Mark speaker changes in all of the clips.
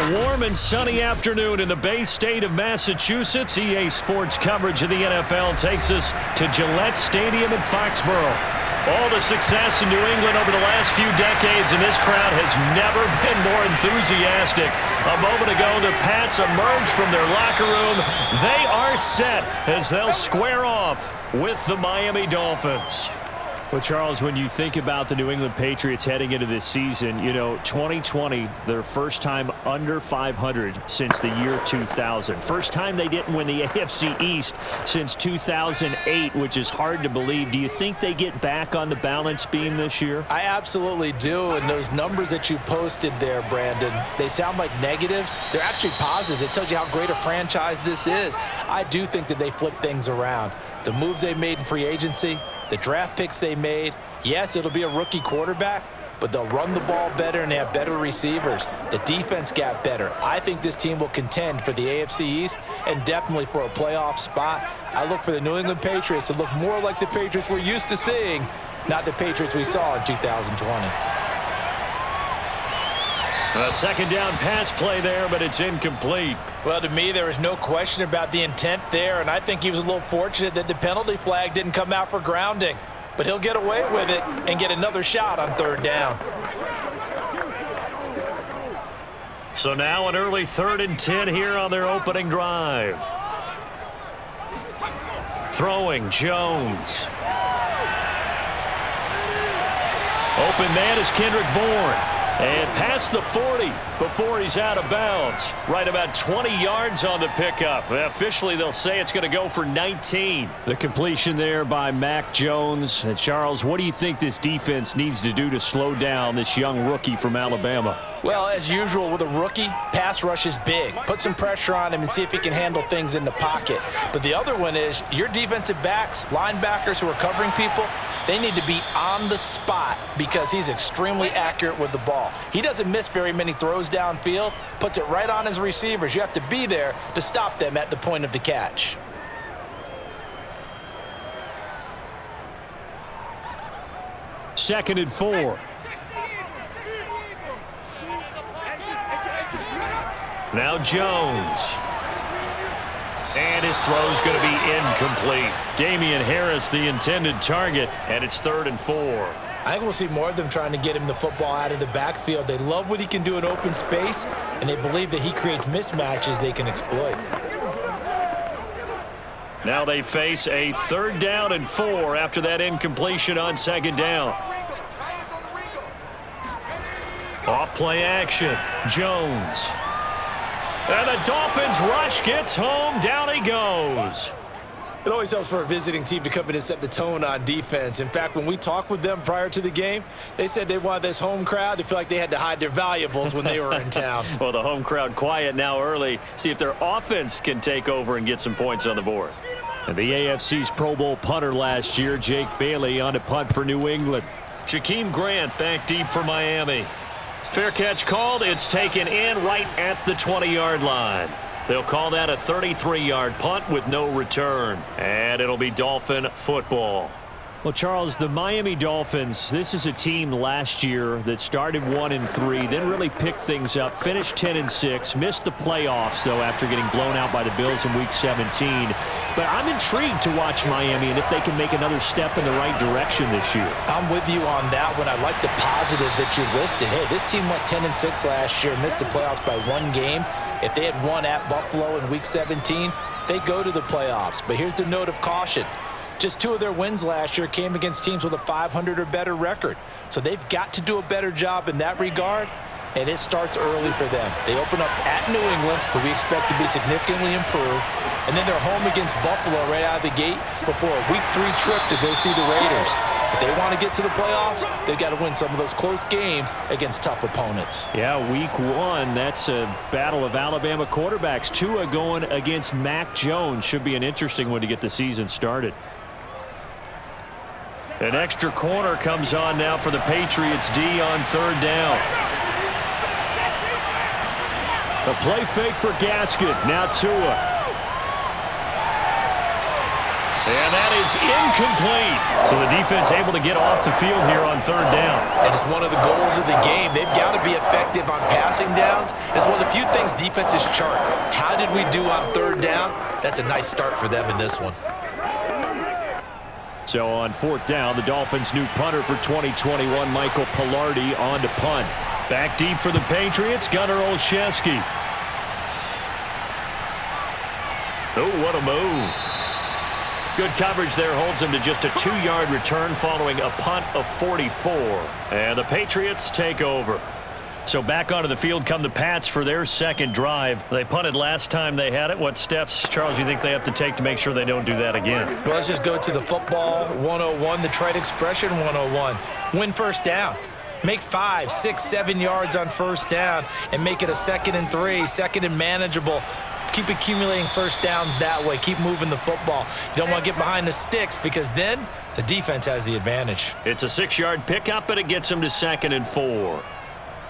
Speaker 1: A warm and sunny afternoon in the Bay State of Massachusetts. EA Sports coverage of the NFL takes us to Gillette Stadium in Foxborough. All the success in New England over the last few decades, and this crowd has never been more enthusiastic. A moment ago, the Pats emerged from their locker room. They are set as they'll square off with the Miami Dolphins.
Speaker 2: Well, Charles, when you think about the New England Patriots heading into this season, 2020, their first time under 500 since the year 2000. First time they didn't win the AFC East since 2008, which is hard to believe. Do you think they get back on the balance beam this year?
Speaker 3: I absolutely do, and those numbers that you posted there, Brandon, they sound like negatives. They're actually positives. It tells you how great a franchise this is. I do think that they flip things around. The moves they made in free agency, the draft picks they made, yes, it'll be a rookie quarterback, but they'll run the ball better and they have better receivers. The defense got better. I think this team will contend for the AFC East and definitely for a playoff spot. I look for the New England Patriots to look more like the Patriots we're used to seeing, not the Patriots we saw in 2020.
Speaker 1: A second down pass play there, but it's incomplete.
Speaker 3: Well, to me, there is no question about the intent there, and I think he was a little fortunate that the penalty flag didn't come out for grounding. But he'll get away with it and get another shot on third down.
Speaker 1: So now an early 3rd and 10 here on their opening drive. Throwing, Jones. Open man is Kendrick Bourne. And past the 40 before he's out of bounds. Right about 20 yards on the pickup. Officially, they'll say it's going to go for 19.
Speaker 2: The completion there by Mac Jones. And Charles, what do you think this defense needs to do to slow down this young rookie from Alabama?
Speaker 3: Well, as usual with a rookie, pass rush is big. Put some pressure on him and see if he can handle things in the pocket. But the other one is your defensive backs, linebackers who are covering people, they need to be on the spot because he's extremely accurate with the ball. He doesn't miss very many throws downfield, puts it right on his receivers. You have to be there to stop them at the point of the catch.
Speaker 2: Second and 4.
Speaker 1: Now Jones. And his throw's going to be incomplete. Damian Harris, the intended target, and it's 3rd and 4.
Speaker 3: I think we'll see more of them trying to get him the football out of the backfield. They love what he can do in open space, and they believe that he creates mismatches they can exploit.
Speaker 1: Now they face a 3rd down and 4 after that incompletion on 2nd down. Off play action. Jones. And the Dolphins rush gets home. Down he goes.
Speaker 3: It always helps for a visiting team to come in and set the tone on defense. In fact, when we talked with them prior to the game, they said they wanted this home crowd to feel like they had to hide their valuables when they were in town.
Speaker 1: Well, the home crowd quiet now early. See if their offense can take over and get some points on the board.
Speaker 2: And the AFC's Pro Bowl punter last year, Jake Bailey, on to punt for New England.
Speaker 1: Jakeem Grant back deep for Miami. Fair catch called. It's taken in right at the 20-yard line. They'll call that a 33-yard punt with no return. And it'll be Dolphin football.
Speaker 2: Well, Charles, the Miami Dolphins, this is a team last year that started 1-3, then really picked things up, finished 10-6, missed the playoffs, though, after getting blown out by the Bills in Week 17. But I'm intrigued to watch Miami and if they can make another step in the right direction this year.
Speaker 3: I'm with you on that one. I like the positive that you listed. Hey, this team went 10-6 last year, missed the playoffs by 1 game. If they had won at Buffalo in Week 17, they go to the playoffs. But here's the note of caution. Just 2 of their wins last year came against teams with a 500 or better record. So they've got to do a better job in that regard, and it starts early for them. They open up at New England, who we expect to be significantly improved, and then they're home against Buffalo right out of the gate before a Week 3 trip to go see the Raiders. If they want to get to the playoffs, they've got to win some of those close games against tough opponents.
Speaker 2: Yeah, Week 1, that's a battle of Alabama quarterbacks. Tua going against Mac Jones. Should be an interesting one to get the season started.
Speaker 1: An extra corner comes on now for the Patriots D on 3rd down.
Speaker 2: A play fake for Gaskin. Now Tua.
Speaker 1: And that is incomplete. So the defense able to get off the field here on 3rd down.
Speaker 3: And it's one of the goals of the game. They've got to be effective on pass passing downs is one of the few things defenses chart. How did we do on third down? That's a nice start for them in this one.
Speaker 2: So on fourth down, the Dolphins' new punter for 2021, Michael Pilardi, on to punt.
Speaker 1: Back deep for the Patriots, Gunnar Olszewski.
Speaker 2: Oh, what a move. Good coverage there, holds him to just a 2-yard return following a punt of 44.
Speaker 1: And the Patriots take over. So back onto the field come the Pats for their second drive. They punted last time they had it. What steps, Charles, you think they have to take to make sure they don't do that again?
Speaker 3: Well, let's just go to the football 101, the trade expression 101. Win first down. Make 5, 6, 7 yards on first down and make it a 2nd and 3, 2nd and manageable. Keep accumulating first downs that way. Keep moving the football. You don't want to get behind the sticks because then the defense has the advantage.
Speaker 1: It's a 6-yard pickup, and it gets him to 2nd and 4.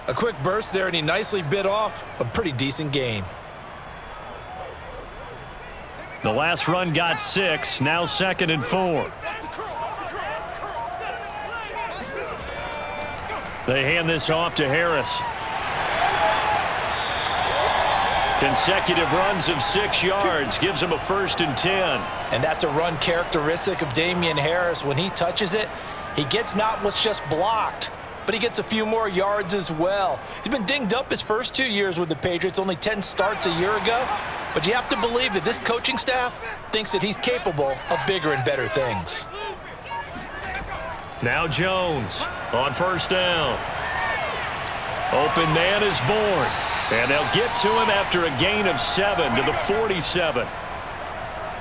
Speaker 3: A quick burst there, and he nicely bit off a pretty decent gain.
Speaker 1: The last run got 6, now 2nd and 4. They hand this off to Harris. Consecutive runs of 6 yards gives him a 1st and 10.
Speaker 3: And that's a run characteristic of Damian Harris. When he touches it, he gets not what's just blocked, but he gets a few more yards as well. He's been dinged up his first 2 years with the Patriots, only 10 starts a year ago. But you have to believe that this coaching staff thinks that he's capable of bigger and better things.
Speaker 1: Now Jones on first down. Open man is born. And they'll get to him after a gain of 7 to the 47.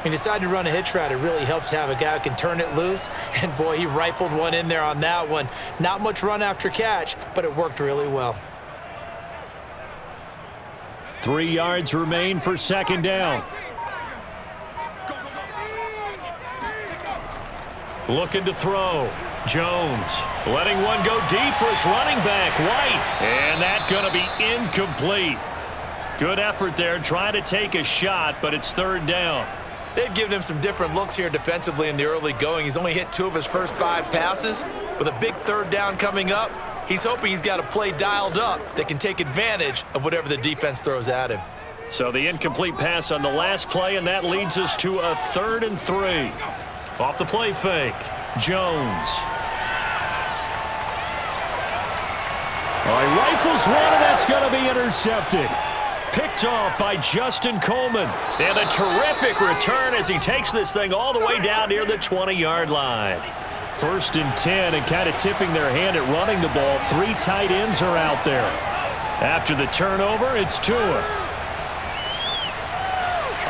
Speaker 3: He decided to run a hitch route. It really helps to have a guy who can turn it loose. And, boy, he rifled one in there on that one. Not much run after catch, but it worked really well.
Speaker 1: 3 yards remain for 2nd down. Looking to throw. Jones letting one go deep for his running back, White. And that's going to be incomplete. Good effort there, trying to take a shot, but it's 3rd down.
Speaker 3: They've given him some different looks here defensively in the early going. He's only hit 2 of his first 5 passes. With a big 3rd down coming up, he's hoping he's got a play dialed up that can take advantage of whatever the defense throws at him.
Speaker 1: So the incomplete pass on the last play, and that leads us to a 3rd and 3. Off the play fake, Jones. He rifles one, and that's going to be intercepted. Picked off by Justin Coleman. And a terrific return as he takes this thing all the way down near the 20-yard line. 1st and 10, and kind of tipping their hand at running the ball. 3 tight ends are out there. After the turnover, it's Tua.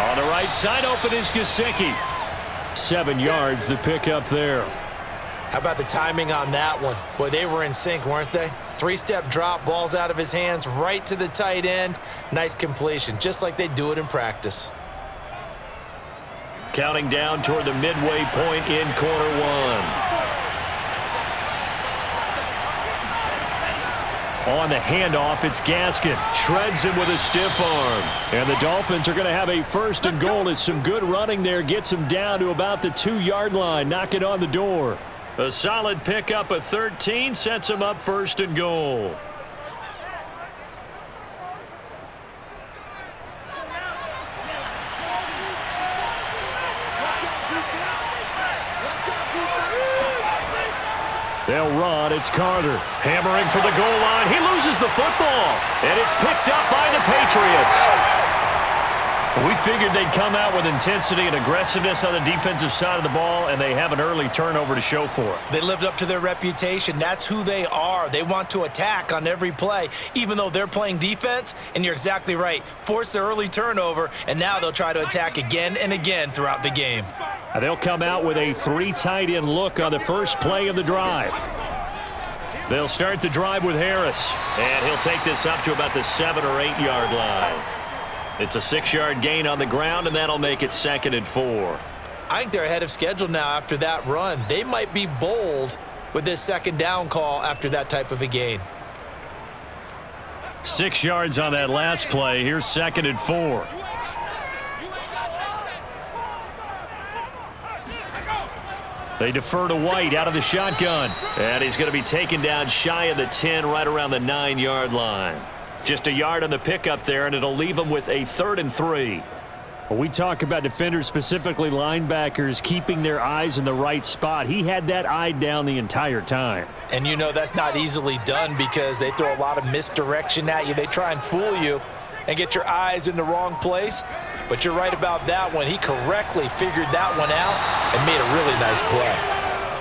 Speaker 1: On the right side, open is Gesicki. 7 yards, the pickup there.
Speaker 3: How about the timing on that one? Boy, they were in sync, weren't they? 3-step drop, balls out of his hands, right to the tight end. Nice completion, just like they do it in practice.
Speaker 1: Counting down toward the midway point in quarter 1. On the handoff, it's Gaskin. Shreds him with a stiff arm. And the Dolphins are going to have a 1st and goal. As some good running there gets him down to about the 2-yard line. Knock it on the door. A solid pickup of 13 sets him up 1st and goal. They'll run. It's Carter. Hammering for the goal line. He loses the football. And it's picked up by the Patriots. We figured they'd come out with intensity and aggressiveness on the defensive side of the ball, and they have an early turnover to show for it.
Speaker 3: They lived up to their reputation. That's who they are. They want to attack on every play, even though they're playing defense. And you're exactly right. Force the early turnover, and now they'll try to attack again and again throughout the game.
Speaker 1: They'll come out with a 3 tight end look on the first play of the drive. They'll start the drive with Harris, and he'll take this up to about the 7 or 8 yard line. It's a 6-yard gain on the ground, and that'll make it 2nd and 4.
Speaker 3: I think they're ahead of schedule now after that run. They might be bold with this 2nd down call after that type of a gain.
Speaker 1: 6 yards on that last play. Here's 2nd and 4. They defer to White out of the shotgun. And he's going to be taken down shy of the 10, right around the 9-yard line. Just a yard on the pickup there, and it'll leave them with a 3rd and 3.
Speaker 2: Well, we talk about defenders, specifically linebackers, keeping their eyes in the right spot. He had that eye down the entire time.
Speaker 3: And you know that's not easily done because they throw a lot of misdirection at you. They try and fool you and get your eyes in the wrong place. But you're right about that one. He correctly figured that one out and made a really nice play.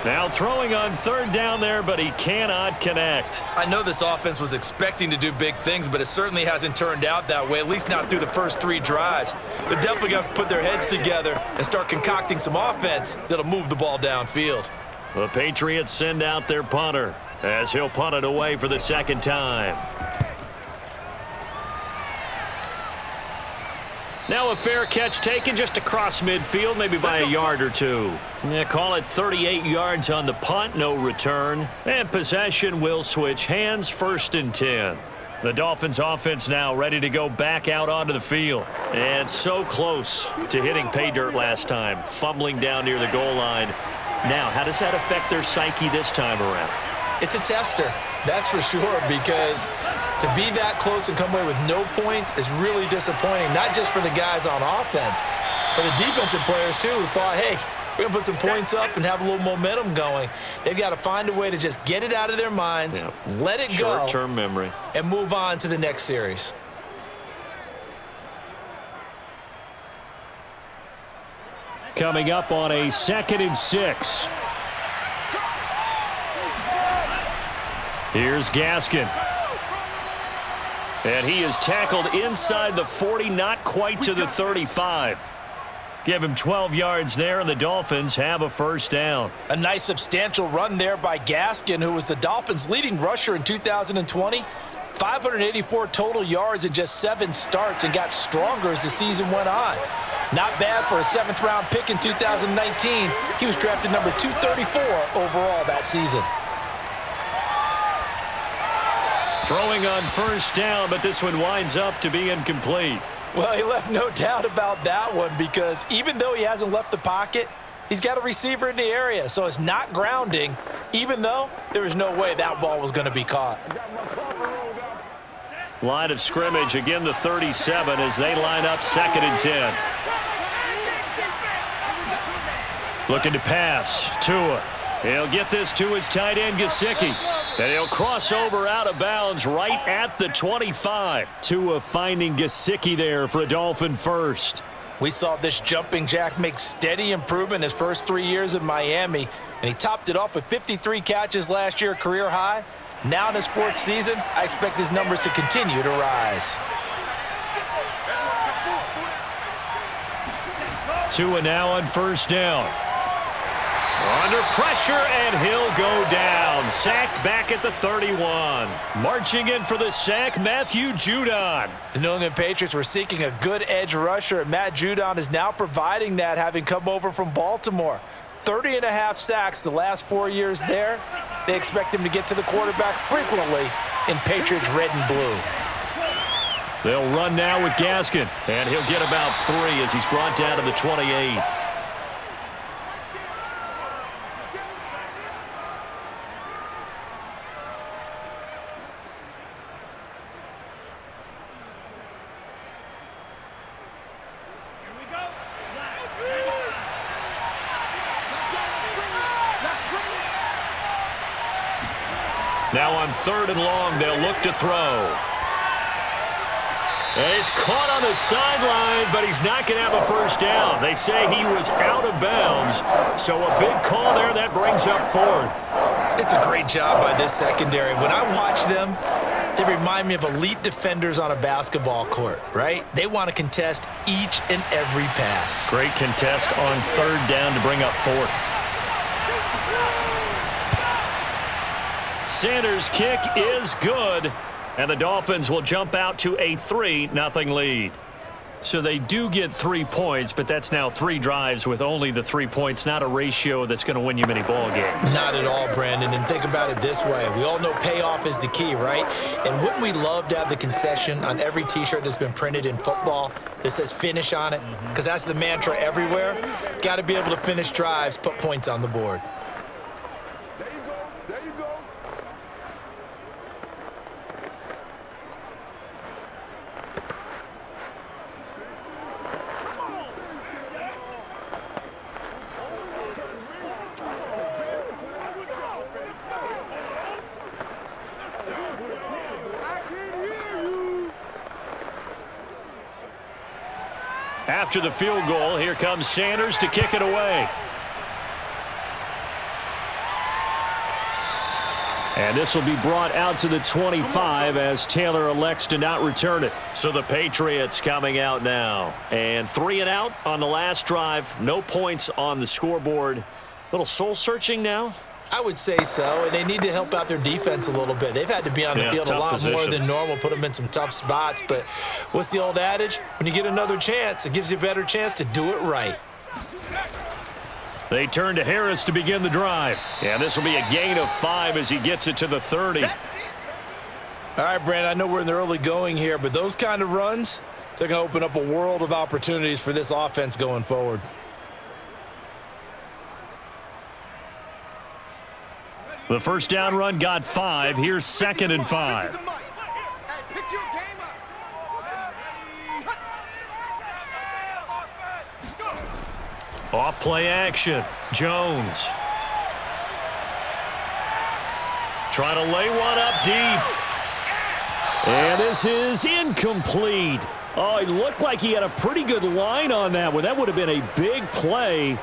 Speaker 1: Now throwing on 3rd down there, but he cannot connect.
Speaker 4: I know this offense was expecting to do big things, but it certainly hasn't turned out that way, at least not through the first 3 drives. They're definitely going to have to put their heads together and start concocting some offense that'll move the ball downfield.
Speaker 1: The Patriots send out their punter as he'll punt it away for the 2nd time. Now a fair catch taken just across midfield, maybe by a yard or 2. Yeah, call it 38 yards on the punt, no return. And possession will switch hands, 1st and 10. The Dolphins offense now ready to go back out onto the field. And so close to hitting pay dirt last time, fumbling down near the goal line. Now, how does that affect their psyche this time around?
Speaker 4: It's a tester, that's for sure, because to be that close and come away with no points is really disappointing, not just for the guys on offense, but the defensive players, too, who thought, hey, we're going to put some points up and have a little momentum going. They've got to find a way to just get it out of their minds, let it go,
Speaker 1: short-term memory,
Speaker 4: and move on to the next series.
Speaker 2: Coming up on a 2nd and 6. Here's Gaskin.
Speaker 1: And he is tackled inside the 40, not quite to the 35. Give him 12 yards there, and the Dolphins have a 1st down.
Speaker 3: A nice substantial run there by Gaskin, who was the Dolphins' leading rusher in 2020. 584 total yards in just 7 starts and got stronger as the season went on. Not bad for a 7th-round pick in 2019. He was drafted number 234 overall that season.
Speaker 1: Throwing on 1st down, but this one winds up to be incomplete.
Speaker 3: Well, he left no doubt about that one because even though he hasn't left the pocket, he's got a receiver in the area, so it's not grounding, even though there was no way that ball was going to be caught.
Speaker 1: Line of scrimmage, again the 37 as they line up 2nd and 10. Looking to pass. Tua. He'll get this to his tight end, Gesicki. And he'll cross over out of bounds right at the 25.
Speaker 2: Tua finding Gesicki there for a Dolphin 1st.
Speaker 3: We saw this jumping jack make steady improvement his first 3 years in Miami, and he topped it off with 53 catches last year, career high. Now in his 4th season, I expect his numbers to continue to rise.
Speaker 1: Tua now on 1st down. Under pressure, and he'll go down. Sacked back at the 31. Marching in for the sack, Matthew Judon.
Speaker 3: The New England Patriots were seeking a good edge rusher, and Matt Judon is now providing that, having come over from Baltimore. 30.5 sacks the last 4 years there. They expect him to get to the quarterback frequently in Patriots red and blue.
Speaker 1: They'll run now with Gaskin, and he'll get about 3 as he's brought down to the 28. Now on 3rd and long, they'll look to throw. And he's caught on the sideline, but he's not going to have a 1st down. They say he was out of bounds, so a big call there that brings up 4th.
Speaker 4: It's a great job by this secondary. When I watch them, they remind me of elite defenders on a basketball court, right? They want to contest each and every pass.
Speaker 1: Great contest on 3rd down to bring up 4th. Sanders' kick is good, and the Dolphins will jump out to a 3-0 lead. So they do get 3 points, but that's now 3 drives with only the 3 points, not a ratio that's going to win you many ball games.
Speaker 4: Not at all, Brandon, and think about it this way. We all know payoff is the key, right? And wouldn't we love to have the concession on every T-shirt that's been printed in football that says finish on it? Because that's the mantra everywhere. Got to be able to finish drives, put points on the board.
Speaker 1: After the field goal, here comes Sanders to kick it away. And this will be brought out to the 25 as Taylor elects to not return it. So the Patriots coming out now. And 3 and out on the last drive. No points on the scoreboard. Little soul-searching now?
Speaker 4: I would say so, and they need to help out their defense a little bit. They've had to be on the field a lot more than normal, put them in some tough spots. But what's the old adage? When you get another chance, it gives you a better chance to do it right.
Speaker 1: They turn to Harris to begin the drive. And this will be a gain of 5 as he gets it to the 30.
Speaker 4: All right, Brandon, I know we're in the early going here, but those kind of runs, they're going to open up a world of opportunities for this offense going forward.
Speaker 1: The first down run got 5. Here's 2nd and 5. Off play action. Jones. Trying to lay one up deep. And this is incomplete. Oh, it looked like he had a pretty good line on that one. That would have been a big play,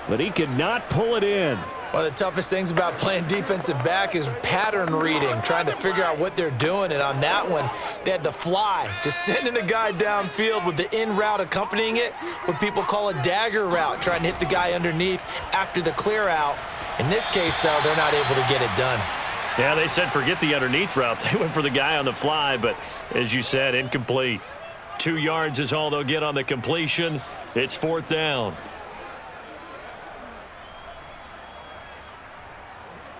Speaker 1: but he could not pull it in.
Speaker 4: One of the toughest things about playing defensive back is pattern reading, trying to figure out what they're doing. And on that one, they had to fly, just sending a guy downfield with the in route accompanying it, what people call a dagger route, trying to hit the guy underneath after the clear out. In this case, though, they're not able to get it done.
Speaker 1: Yeah, they said forget the underneath route. They went for the guy on the fly, but as you said, incomplete. 2 yards is all they'll get on the completion. It's 4th down.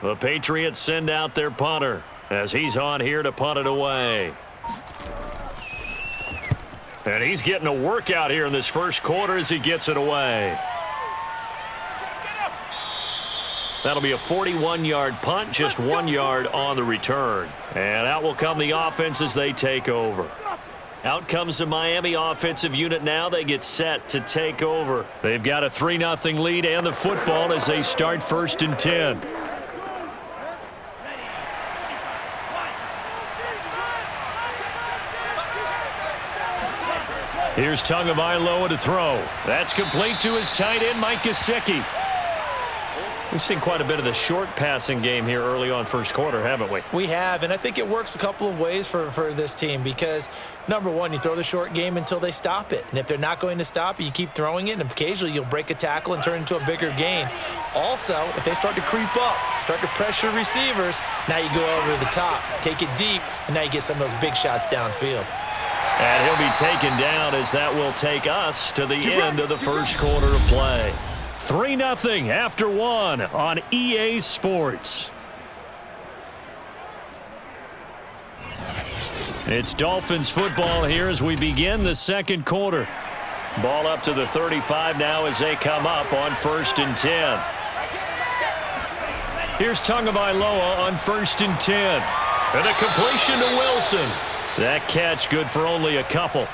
Speaker 1: The Patriots send out their punter as he's on here to punt it away. And he's getting a workout here in this first quarter as he gets it away. That'll be a 41-yard punt, just 1 yard on the return. And out will come the offense as they take over. Out comes the Miami offensive unit now. They get set to take over. They've got a 3-0 lead and the football as they start 1st and 10. Here's Tagovailoa to throw. That's complete to his tight end, Mike Gesicki. We've seen quite a bit of the short passing game here early on first quarter, haven't we?
Speaker 4: We have, and I think it works a couple of ways for this team because, number one, you throw the short game until they stop it. And if they're not going to stop it, you keep throwing it, and occasionally you'll break a tackle and turn it into a bigger gain. Also, if they start to creep up, start to pressure receivers, now you go over the top, take it deep, and now you get some of those big shots downfield.
Speaker 1: And he'll be taken down as that will take us to the end of the first quarter of play. 3-0 after 1 on EA Sports. It's Dolphins football here as we begin the second quarter. Ball up to the 35 now as they come up on 1st and 10. Here's Tagovailoa on 1st and 10. And a completion to Wilson. That catch good for only a couple.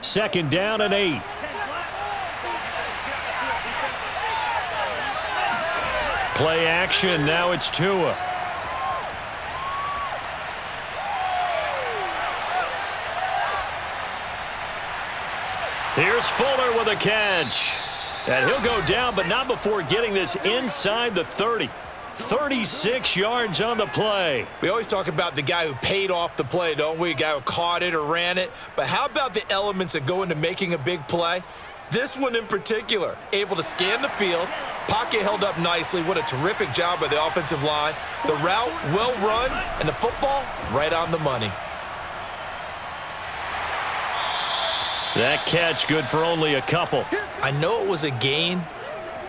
Speaker 1: Second down and 8. Play action. Now it's Tua. Here's Fuller with a catch. And he'll go down, but not before getting this inside the 30. 36 yards on the play.
Speaker 4: We always talk about the guy who paid off the play, don't we? A guy who caught it or ran it. But how about the elements that go into making a big play? This one in particular, able to scan the field, pocket held up nicely. What a terrific job by the offensive line. The route well run, and the football right on the money.
Speaker 1: That catch good for only a couple.
Speaker 4: I know it was a gain,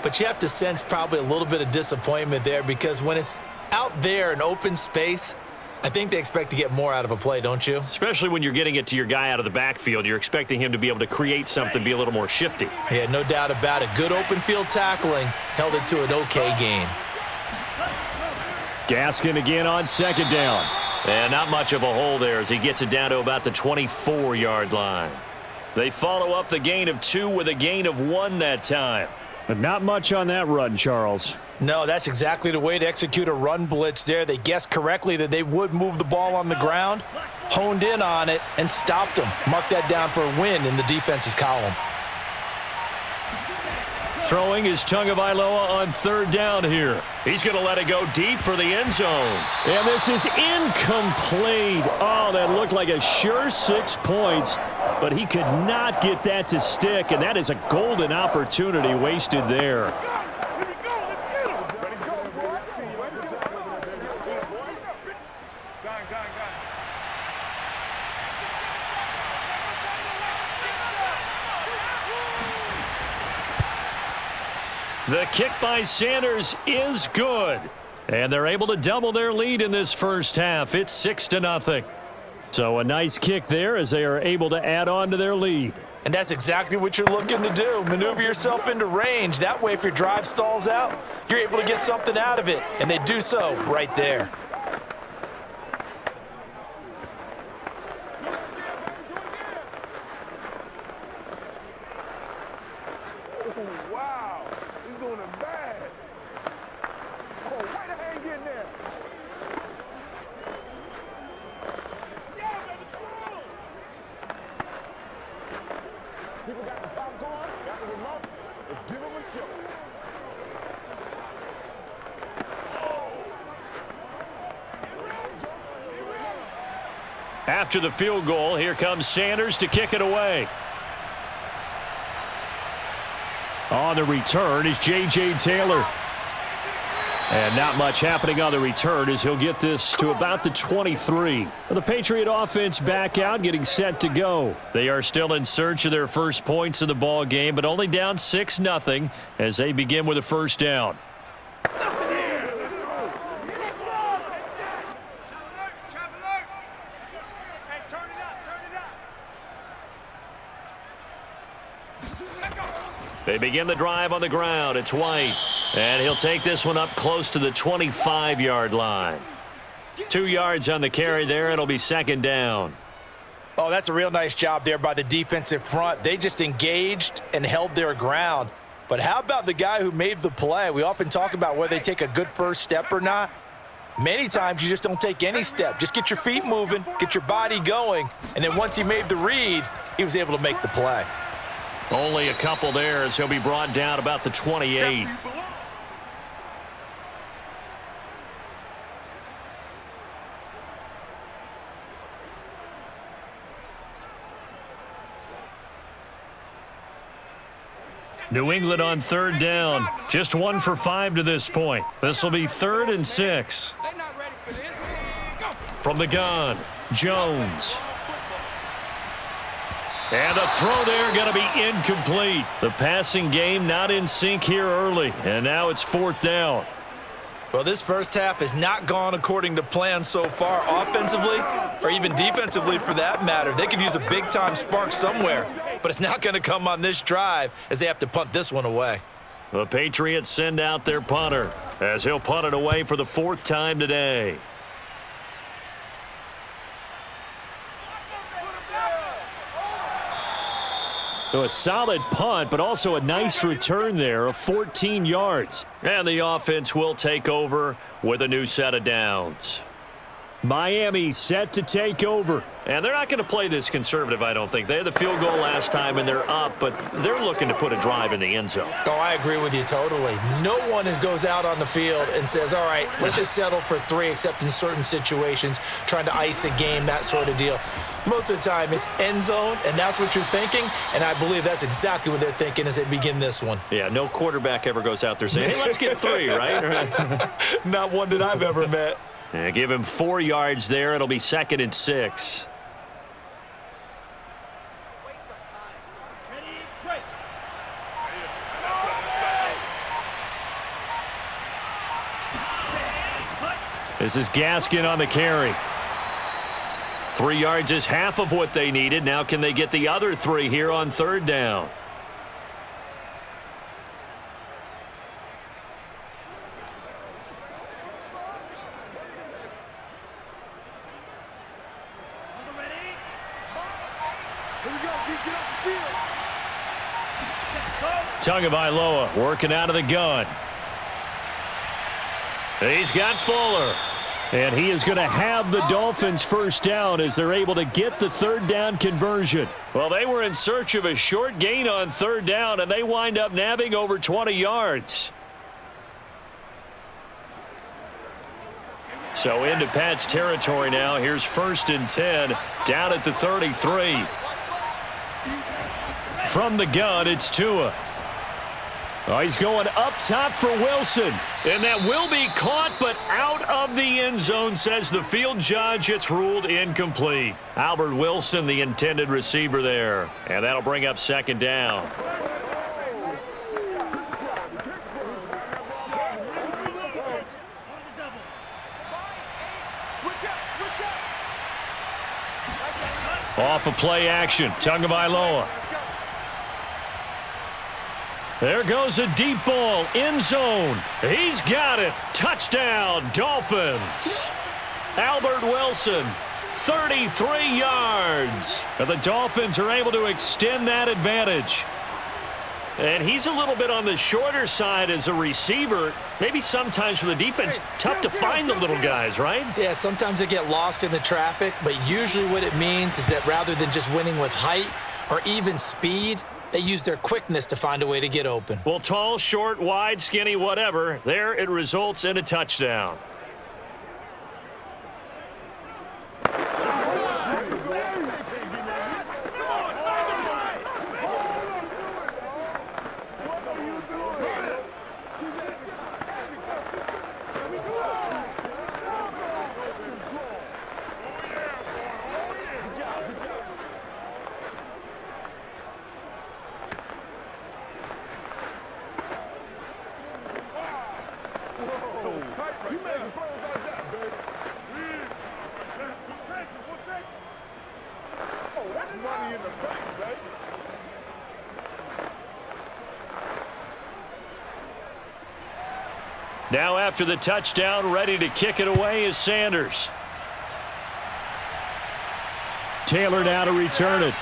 Speaker 4: but you have to sense probably a little bit of disappointment there because when it's out there in open space, I think they expect to get more out of a play, don't you?
Speaker 1: Especially when you're getting it to your guy out of the backfield. You're expecting him to be able to create something, be a little more shifty.
Speaker 4: Yeah, no doubt about it. Good open field tackling held it to an okay gain.
Speaker 1: Gaskin again on second down. And not much of a hole there as he gets it down to about the 24-yard line. They follow up the gain of 2 with a gain of 1 that time.
Speaker 2: But not much on that run, Charles.
Speaker 3: No, that's exactly the way to execute a run blitz there. They guessed correctly that they would move the ball on the ground, honed in on it, and stopped them. Mark that down for a win in the defense's column.
Speaker 1: Throwing is Tagovailoa on third down here. He's going to let it go deep for the end zone.
Speaker 2: And this is incomplete. Oh, that looked like a sure 6 points, but he could not get that to stick, and that is a golden opportunity wasted there.
Speaker 1: The kick by Sanders is good. And they're able to double their lead in this first half. It's 6-0.
Speaker 2: So a nice kick there as they are able to add on to their lead.
Speaker 3: And that's exactly what you're looking to do. Maneuver yourself into range. That way, if your drive stalls out, you're able to get something out of it. And they do so right there.
Speaker 1: After the field goal, here comes Sanders to kick it away.
Speaker 2: On the return is J.J. Taylor. And not much happening on the return as he'll get this to about the 23. The Patriot offense back out, getting set to go.
Speaker 1: They are still in search of their first points in the ball game, but only down 6-0 as they begin with a first down. They begin the drive on the ground. It's White. And he'll take this one up close to the 25-yard line. 2 yards on the carry there. It'll be second down.
Speaker 3: Oh, that's a real nice job there by the defensive front. They just engaged and held their ground. But how about the guy who made the play? We often talk about whether they take a good first step or not. Many times you just don't take any step. Just get your feet moving, get your body going, and then once he made the read, he was able to make the play.
Speaker 1: Only a couple there as he'll be brought down about the 28. New England on third down. Just 1 for 5 to this point. This will be 3rd and 6. From the gun, Jones. And the throw there going to be incomplete. The passing game not in sync here early. And now it's 4th down.
Speaker 3: Well, this first half has not gone according to plan so far offensively or even defensively for that matter. They could use a big-time spark somewhere, but it's not going to come on this drive as they have to punt this one away.
Speaker 1: The Patriots send out their punter as he'll punt it away for the 4th time today.
Speaker 2: So a solid punt, but also a nice return there of 14 yards.
Speaker 1: And the offense will take over with a new set of downs.
Speaker 2: Miami set to take over.
Speaker 1: And they're not going to play this conservative, I don't think. They had the field goal last time, and they're up, but they're looking to put a drive in the end zone.
Speaker 3: Oh, I agree with you totally. No one goes out on the field and says, all right, let's just settle for 3, except in certain situations, trying to ice a game, that sort of deal. Most of the time, it's end zone, and that's what you're thinking, and I believe that's exactly what they're thinking as they begin this one.
Speaker 1: Yeah, no quarterback ever goes out there saying, hey, let's get 3, right?
Speaker 3: Not one that I've ever met.
Speaker 1: Yeah, give him 4 yards there. It'll be 2nd and 6. This is Gaskin on the carry. 3 yards is half of what they needed. Now can they get the other 3 here on 3rd down?
Speaker 5: Here we go, get off the field.
Speaker 1: Tagovailoa working out of the gun. He's got Fuller.
Speaker 2: And he is going to have the Dolphins first down as they're able to get the third down conversion.
Speaker 1: Well, they were in search of a short gain on third down, and they wind up nabbing over 20 yards. So into Pat's territory now. Here's 1st and 10 down at the 33. From the gun, it's Tua.
Speaker 2: Oh, he's going up top for Wilson.
Speaker 1: And that will be caught, but out of the end zone, says the field judge. It's ruled incomplete. Albert Wilson, the intended receiver there. And that'll bring up 2nd down. Off of play action, Tagovailoa. There goes a deep ball, end zone. He's got it. Touchdown, Dolphins. Albert Wilson, 33 yards. And the Dolphins are able to extend that advantage. And he's a little bit on the shorter side as a receiver. Maybe sometimes for the defense, tough to find the little guys, right?
Speaker 4: Yeah, sometimes they get lost in the traffic, but usually what it means is that rather than just winning with height or even speed, they use their quickness to find a way to get open.
Speaker 1: Well, tall, short, wide, skinny, whatever, there it results in a touchdown. Now after the touchdown, ready to kick it away is Sanders.
Speaker 2: Taylor now to return it.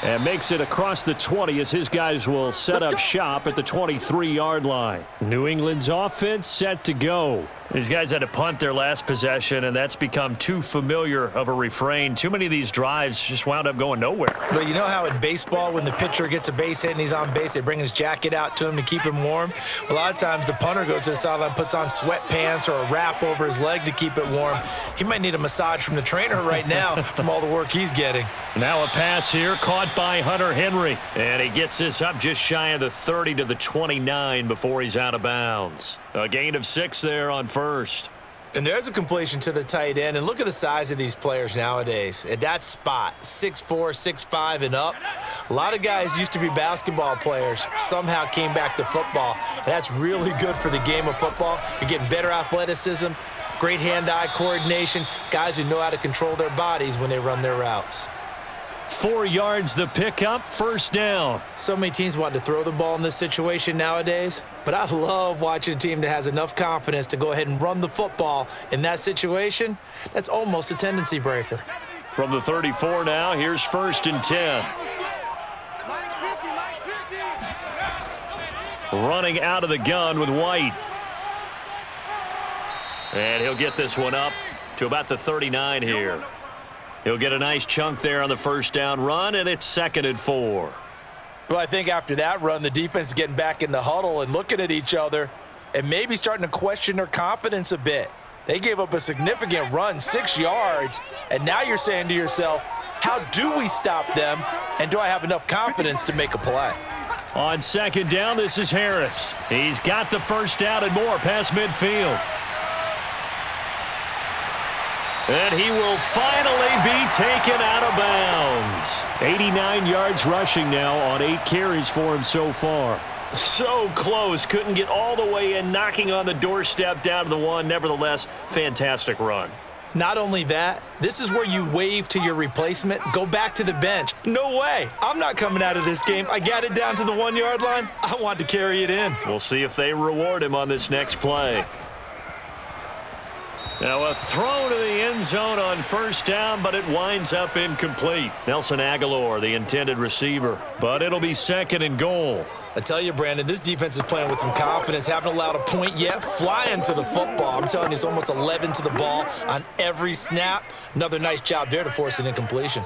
Speaker 2: And makes it across the 20 as his guys will set up shop at the 23-yard line. New England's offense set to go.
Speaker 1: These guys had to punt their last possession, and that's become too familiar of a refrain. Too many of these drives just wound up going nowhere.
Speaker 4: But you know how in baseball, when the pitcher gets a base hit and he's on base, they bring his jacket out to him to keep him warm? A lot of times the punter goes to the sideline, puts on sweatpants or a wrap over his leg to keep it warm. He might need a massage from the trainer right now from all the work he's getting.
Speaker 1: Now a pass here caught by Hunter Henry. And he gets this up just shy of the 30 to the 29 before he's out of bounds. A gain of 6 there on first.
Speaker 4: And there's a completion to the tight end. And look at the size of these players nowadays. At that spot, 6'4", 6'5", and up. A lot of guys used to be basketball players, somehow came back to football. And that's really good for the game of football. You're getting better athleticism, great hand-eye coordination, guys who know how to control their bodies when they run their routes.
Speaker 1: 4 yards the pickup, first down.
Speaker 4: So many teams want to throw the ball in this situation nowadays, but I love watching a team that has enough confidence to go ahead and run the football in that situation. That's almost a tendency breaker.
Speaker 1: From the 34 now, here's 1st and 10. Running out of the gun with White. And he'll get this one up to about the 39 here. He'll get a nice chunk there on the first down run, and it's 2nd and 4.
Speaker 4: Well, I think after that run, the defense is getting back in the huddle and looking at each other and maybe starting to question their confidence a bit. They gave up a significant run, 6 yards, and now you're saying to yourself, how do we stop them, and do I have enough confidence to make a play?
Speaker 1: On 2nd down, this is Harris. He's got the first down and more past midfield. And he will finally be taken out of bounds.
Speaker 2: 89 yards rushing now on 8 carries for him so far.
Speaker 1: So close. Couldn't get all the way in, knocking on the doorstep down to the 1. Nevertheless, fantastic run.
Speaker 4: Not only that, this is where you wave to your replacement, go back to the bench. No way. I'm not coming out of this game. I got it down to the 1-yard line. I want to carry it in.
Speaker 1: We'll see if they reward him on this next play. Now a throw to the end zone on first down, but it winds up incomplete. Nelson Aguilar, the intended receiver, but it'll be 2nd and goal.
Speaker 4: I tell you, Brandon, this defense is playing with some confidence. Haven't allowed a point yet. Flying to the football. I'm telling you, it's almost 11 to the ball on every snap. Another nice job there to force an incompletion.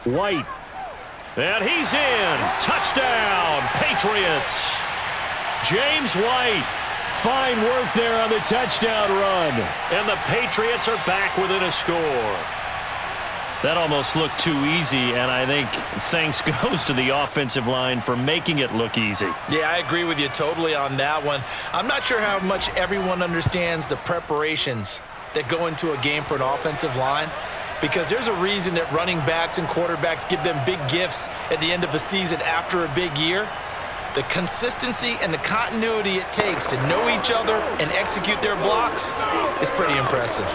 Speaker 1: White. And he's in. Touchdown, Patriots. James White. Fine work there on the touchdown run. And the Patriots are back within a score. That almost looked too easy, and I think thanks goes to the offensive line for making it look easy.
Speaker 4: Yeah, I agree with you totally on that one. I'm not sure how much everyone understands the preparations that go into a game for an offensive line, because there's a reason that running backs and quarterbacks give them big gifts at the end of the season after a big year. The consistency and the continuity it takes to know each other and execute their blocks is pretty impressive.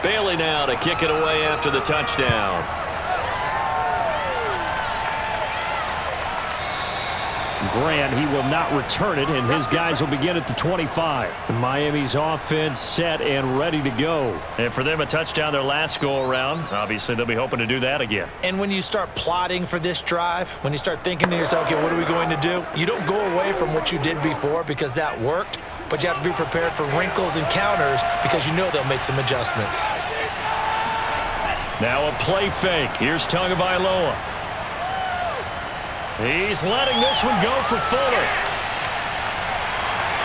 Speaker 1: Bailey now to kick it away after the touchdown.
Speaker 2: Grant, he will not return it, and his guys will begin at the 25. Miami's offense set and ready to go.
Speaker 1: And for them, a touchdown their last go-around. Obviously, they'll be hoping to do that again.
Speaker 4: And when you start plotting for this drive, when you start thinking to yourself, okay, what are we going to do? You don't go away from what you did before because that worked, but you have to be prepared for wrinkles and counters because you know they'll make some adjustments.
Speaker 1: Now a play fake. Here's Tagovailoa. He's letting this one go for Fuller.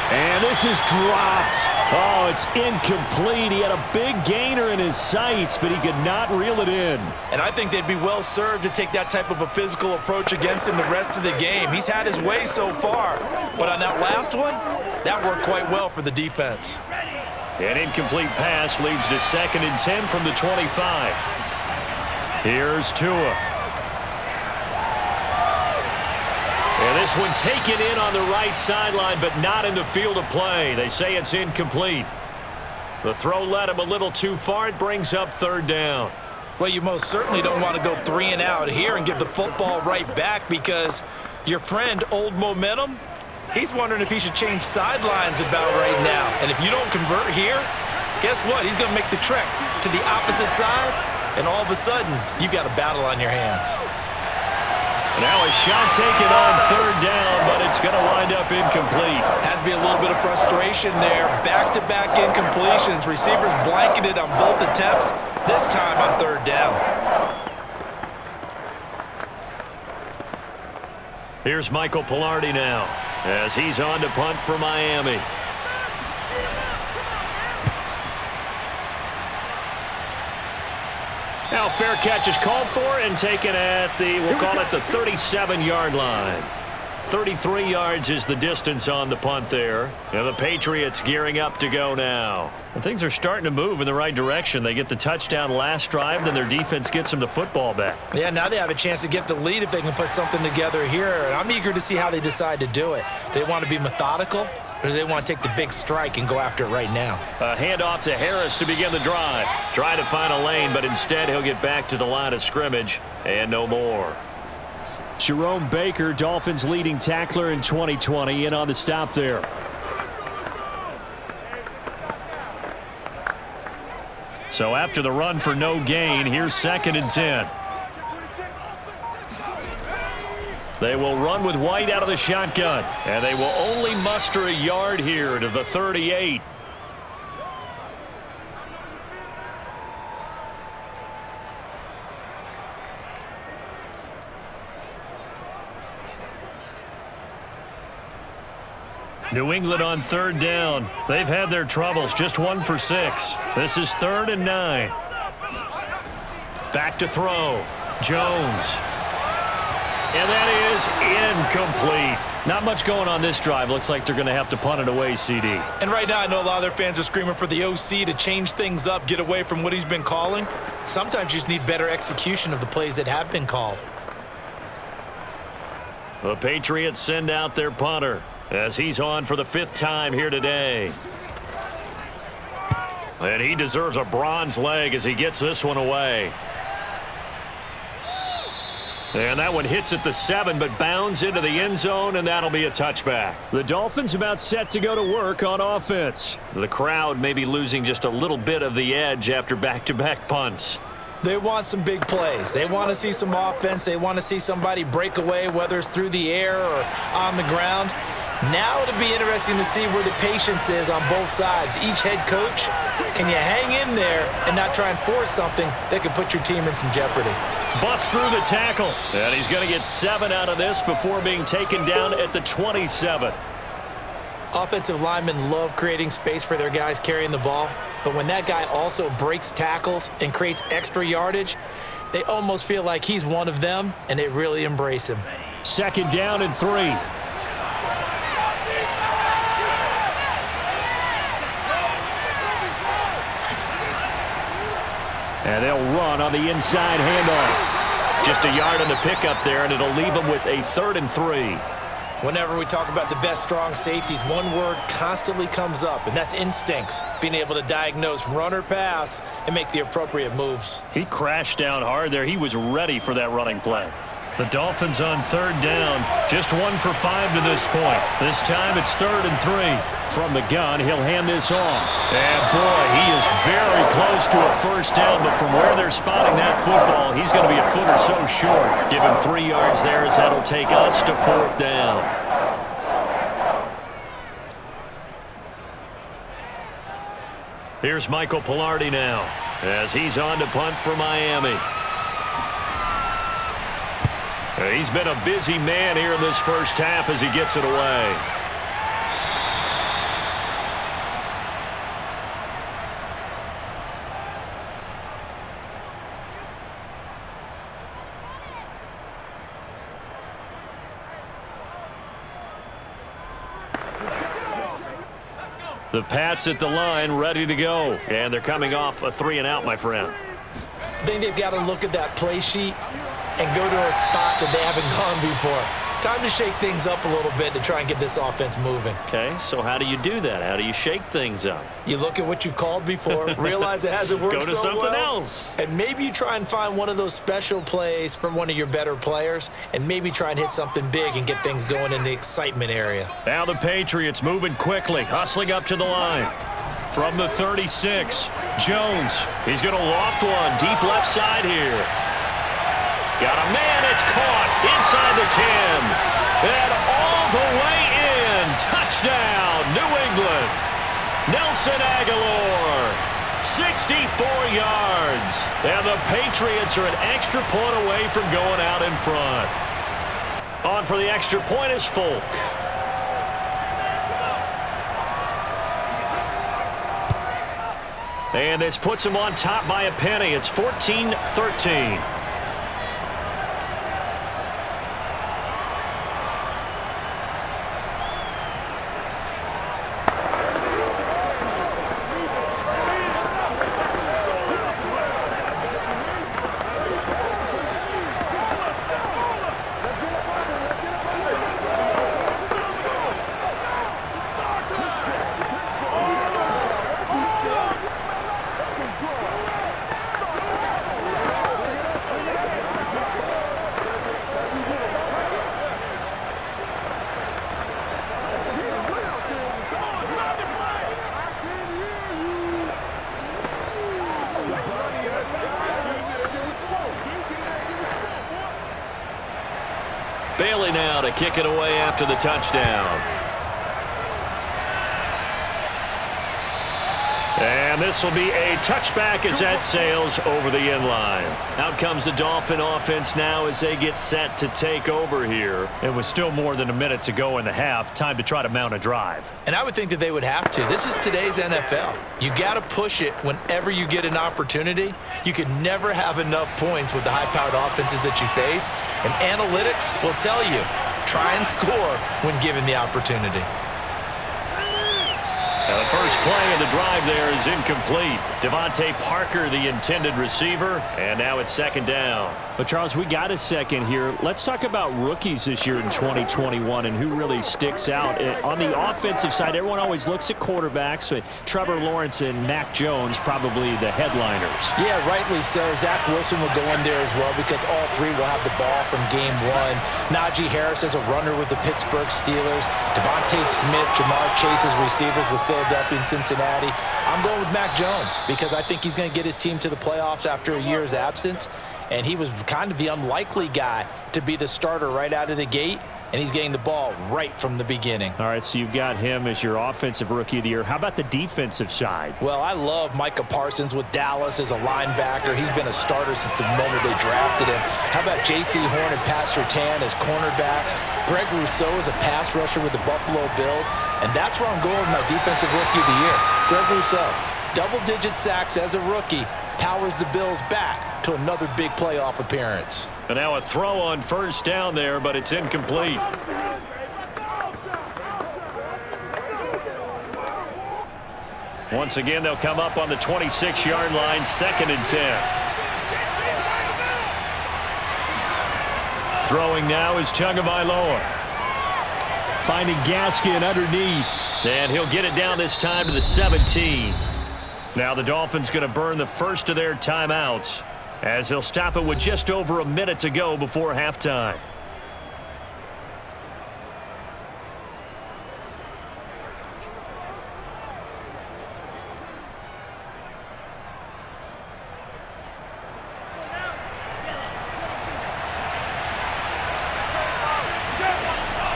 Speaker 2: And this is dropped. Oh, it's incomplete. He had a big gainer in his sights, but he could not reel it in.
Speaker 4: And I think they'd be well served to take that type of a physical approach against him the rest of the game. He's had his way so far, but on that last one, that worked quite well for the defense.
Speaker 1: An incomplete pass leads to 2nd and 10 from the 25. Here's Tua. And this one taken in on the right sideline, but not in the field of play. They say it's incomplete. The throw led him a little too far. It brings up 3rd down.
Speaker 4: Well, you most certainly don't want to go 3 and out here and give the football right back because your friend, Old Momentum, he's wondering if he should change sidelines about right now. And if you don't convert here, guess what? He's going to make the trek to the opposite side, and all of a sudden, you've got a battle on your hands.
Speaker 1: Now a shot taken on 3rd down, but it's going to wind up incomplete.
Speaker 4: Has to be a little bit of frustration there. Back-to-back incompletions. Receivers blanketed on both attempts, this time on 3rd down.
Speaker 1: Here's Michael Pilardi now as he's on to punt for Miami. Now fair catch is called for and taken at the, we'll call it the 37-yard line. 33 yards is the distance on the punt there. And the Patriots gearing up to go now. And things are starting to move in the right direction. They get the touchdown last drive, then their defense gets them the football back.
Speaker 4: Yeah, now they have a chance to get the lead if they can put something together here. And I'm eager to see how they decide to do it. Do they want to be methodical, or do they want to take the big strike and go after it right now?
Speaker 1: A handoff to Harris to begin the drive. Try to find a lane, but instead he'll get back to the line of scrimmage and no more.
Speaker 2: Jerome Baker, Dolphins leading tackler in 2020, in on the stop there.
Speaker 1: So after the run for no gain, here's 2nd and 10. They will run with White out of the shotgun, and they will only muster a yard here to the 38. New England on 3rd down. They've had their troubles, just 1 for 6. This is 3rd and 9. Back to throw. Jones. And that is incomplete. Not much going on this drive. Looks like they're going to have to punt it away, CD.
Speaker 4: And right now, I know a lot of their fans are screaming for the OC to change things up, get away from what he's been calling. Sometimes you just need better execution of the plays that have been called.
Speaker 1: The Patriots send out their punter as he's on for the 5th time here today. And he deserves a bronze leg as he gets this one away. And that one hits at the 7, but bounds into the end zone, and that'll be a touchback. The Dolphins about set to go to work on offense. The crowd may be losing just a little bit of the edge after back-to-back punts.
Speaker 4: They want some big plays. They want to see some offense. They want to see somebody break away, whether it's through the air or on the ground. Now it'll be interesting to see where the patience is on both sides. Each head coach, can you hang in there and not try and force something that could put your team in some jeopardy?
Speaker 1: Bust through the tackle. And he's going to get 7 out of this before being taken down at the 27.
Speaker 4: Offensive linemen love creating space for their guys carrying the ball, but when that guy also breaks tackles and creates extra yardage, they almost feel like he's one of them, and they really embrace him.
Speaker 1: 2nd down and 3. And they'll run on the inside handoff. Just a yard on the pickup there, and it'll leave them with a 3rd and 3.
Speaker 4: Whenever we talk about the best strong safeties, one word constantly comes up, and that's instincts. Being able to diagnose run or pass and make the appropriate moves.
Speaker 1: He crashed down hard there. He was ready for that running play. The Dolphins on 3rd down. Just 1 for 5 to this point. This time it's 3rd and 3. From the gun, he'll hand this off. And boy, he is very close to a 1st down, but from where they're spotting that football, he's going to be a foot or so short. Give him 3 yards there as that'll take us to 4th down. Here's Michael Pilardi now as he's on to punt for Miami. He's been a busy man here in this 1st half as he gets it away. The Pats at the line, ready to go. And they're coming off a 3-and-out, my friend.
Speaker 4: I think they've got to look at that play sheet and go to a spot that they haven't gone before. Time to shake things up a little bit to try and get this offense moving.
Speaker 1: Okay, so how do you do that? How do you shake things up?
Speaker 4: You look at what you've called before, realize it hasn't worked
Speaker 1: Go to
Speaker 4: so
Speaker 1: something
Speaker 4: well,
Speaker 1: else.
Speaker 4: and maybe you try and find one of those special plays from one of your better players, and maybe try and hit something big and get things going in the excitement area.
Speaker 1: Now the Patriots moving quickly, hustling up to the line. From the 36, Jones. He's going to loft one deep left side here. Got a man, it's caught inside the 10. And all the way in. Touchdown, New England. Nelson Aguilar, 64 yards. And the Patriots are an extra point away from going out in front. On for the extra point is Folk. And this puts him on top by a penny. It's 14-13. Bailey now to kick it away after the touchdown. And this will be a touchback as that sails over the end line. Out comes the Dolphin offense now as they get set to take over here. It was still more than a minute to go in the half. Time to try to mount a drive.
Speaker 4: And I would think that they would have to. This is today's NFL. You got to push it whenever you get an opportunity. You could never have enough points with the high-powered offenses that you face. And analytics will tell you, try and score when given the opportunity.
Speaker 1: Now the first play of the drive there is incomplete. Devontae Parker, the intended receiver, and now it's second down.
Speaker 2: But, Charles, we got a second here. Let's talk about rookies this year in 2021 and who really sticks out. On the offensive side, everyone always looks at quarterbacks. So Trevor Lawrence and Mac Jones probably the headliners.
Speaker 3: Yeah, rightly so. Zach Wilson will go in there as well because all three will have the ball from game one. Najee Harris is a runner with the Pittsburgh Steelers. Devontae Smith, Jamar Chase's receivers with Philadelphia and Cincinnati. I'm going with Mac Jones because I think he's going to get his team to the playoffs after a year's absence. And he was kind of the unlikely guy to be the starter right out of the gate, and he's getting the ball right from the beginning.
Speaker 2: All right, so you've got him as your offensive rookie of the year. How about the defensive side?
Speaker 3: Well, I love Micah Parsons with Dallas as a linebacker. He's been a starter since the moment they drafted him. How about J.C. Horn and Pat Surtain as cornerbacks? Greg Rousseau is a pass rusher with the Buffalo Bills, and that's where I'm going with my defensive rookie of the year. Greg Rousseau, double-digit sacks as a rookie, powers the Bills back to another big playoff appearance.
Speaker 1: And now a throw on first down there, but it's incomplete. Once again, they'll come up on the 26-yard line, 2nd and 10. Throwing now is Tagovailoa. Finding Gaskin underneath. And he'll get it down this time to the 17. Now the Dolphins going to burn the first of their timeouts as they'll stop it with just over a minute to go before halftime.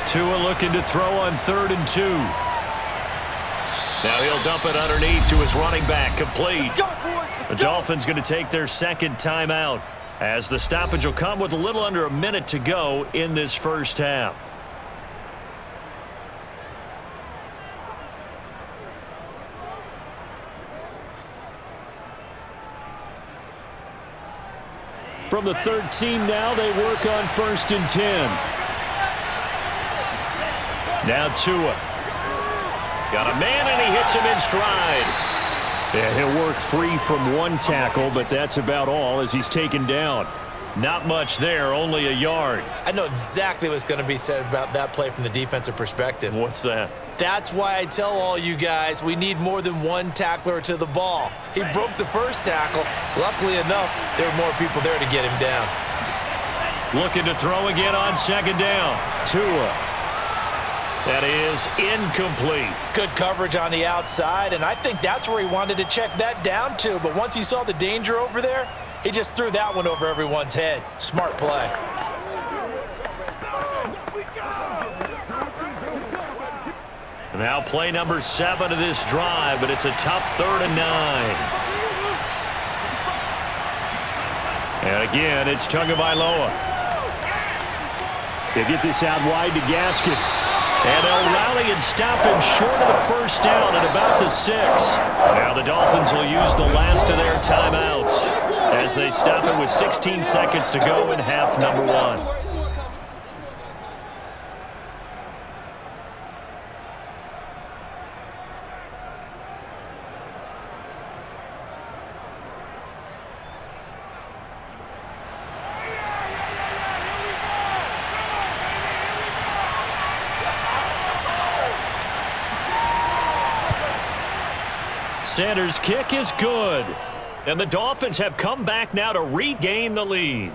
Speaker 1: Tua looking to throw on 3rd and 2. Now he'll dump it underneath to his running back, complete. The Dolphins going to take their second timeout as the stoppage will come with a little under a minute to go in this first half. From the 13 now, they work on 1st and 10. Now Tua. Got a man, and he hits him in stride. Yeah, he'll work free from one tackle, but that's about all as he's taken down. Not much there, only a yard.
Speaker 4: I know exactly what's going to be said about that play from the defensive perspective.
Speaker 1: What's that?
Speaker 4: That's why I tell all you guys we need more than one tackler to the ball. He broke the first tackle. Luckily enough, there were more people there to get him down.
Speaker 1: Looking to throw again on 2nd down. Tua. That is incomplete.
Speaker 3: Good coverage on the outside, and I think that's where he wanted to check that down to. But once he saw the danger over there, he just threw that one over everyone's head. Smart play.
Speaker 1: Now play number 7 of this drive, but it's a tough 3rd and 9. And again, it's Tagovailoa.
Speaker 2: They get this out wide to Gaskin.
Speaker 1: And they'll rally and stop him short of the first down at about the 6. Now the Dolphins will use the last of their timeouts as they stop it with 16 seconds to go in half number 1. Sanders' kick is good. And the Dolphins have come back now to regain the lead.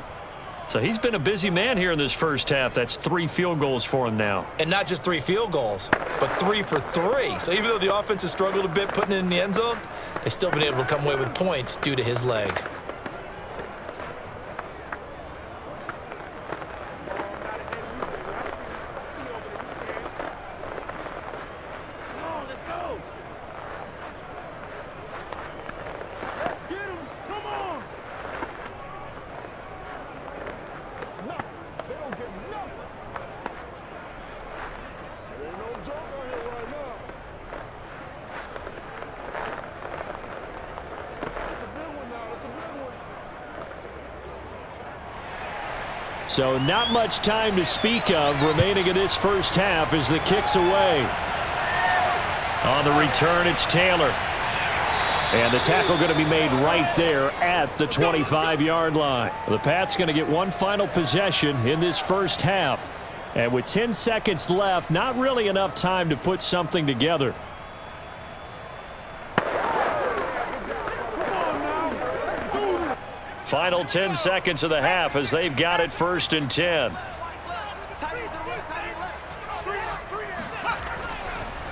Speaker 1: So he's been a busy man here in this first half. That's 3 field goals for him now.
Speaker 4: And not just 3 field goals, but 3 for 3. So even though the offense has struggled a bit putting it in the end zone, they've still been able to come away with points due to his leg.
Speaker 2: So not much time to speak of remaining in this first half as the kick's away.
Speaker 1: On the return, it's Taylor.
Speaker 2: And the tackle going to be made right there at the 25-yard line. The Pats going to get one final possession in this first half. And with 10 seconds left, not really enough time to put something together.
Speaker 1: Final 10 seconds of the half as they've got it 1st and 10.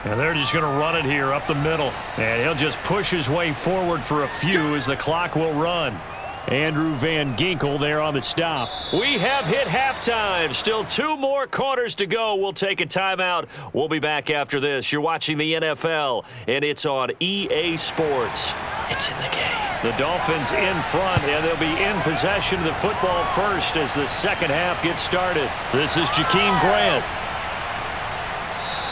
Speaker 1: And they're just going to run it here up the middle. And he'll just push his way forward for a few as the clock will run.
Speaker 2: Andrew Van Ginkel there on the stop.
Speaker 1: We have hit halftime. Still 2 more quarters to go. We'll take a timeout. We'll be back after this. You're watching the NFL, and it's on EA Sports. It's in the game. The Dolphins in front, and they'll be in possession of the football first as the second half gets started. This is Jakeem Grant.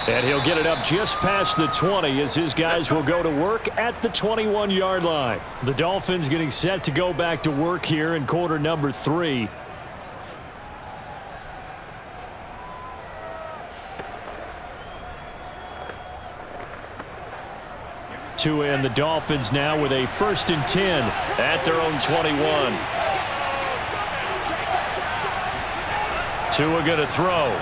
Speaker 2: And he'll get it up just past the 20 as his guys will go to work at the 21-yard line. The Dolphins getting set to go back to work here in quarter number 3. To end the Dolphins now with a 1st and 10
Speaker 1: at their own 21. Tua going to throw.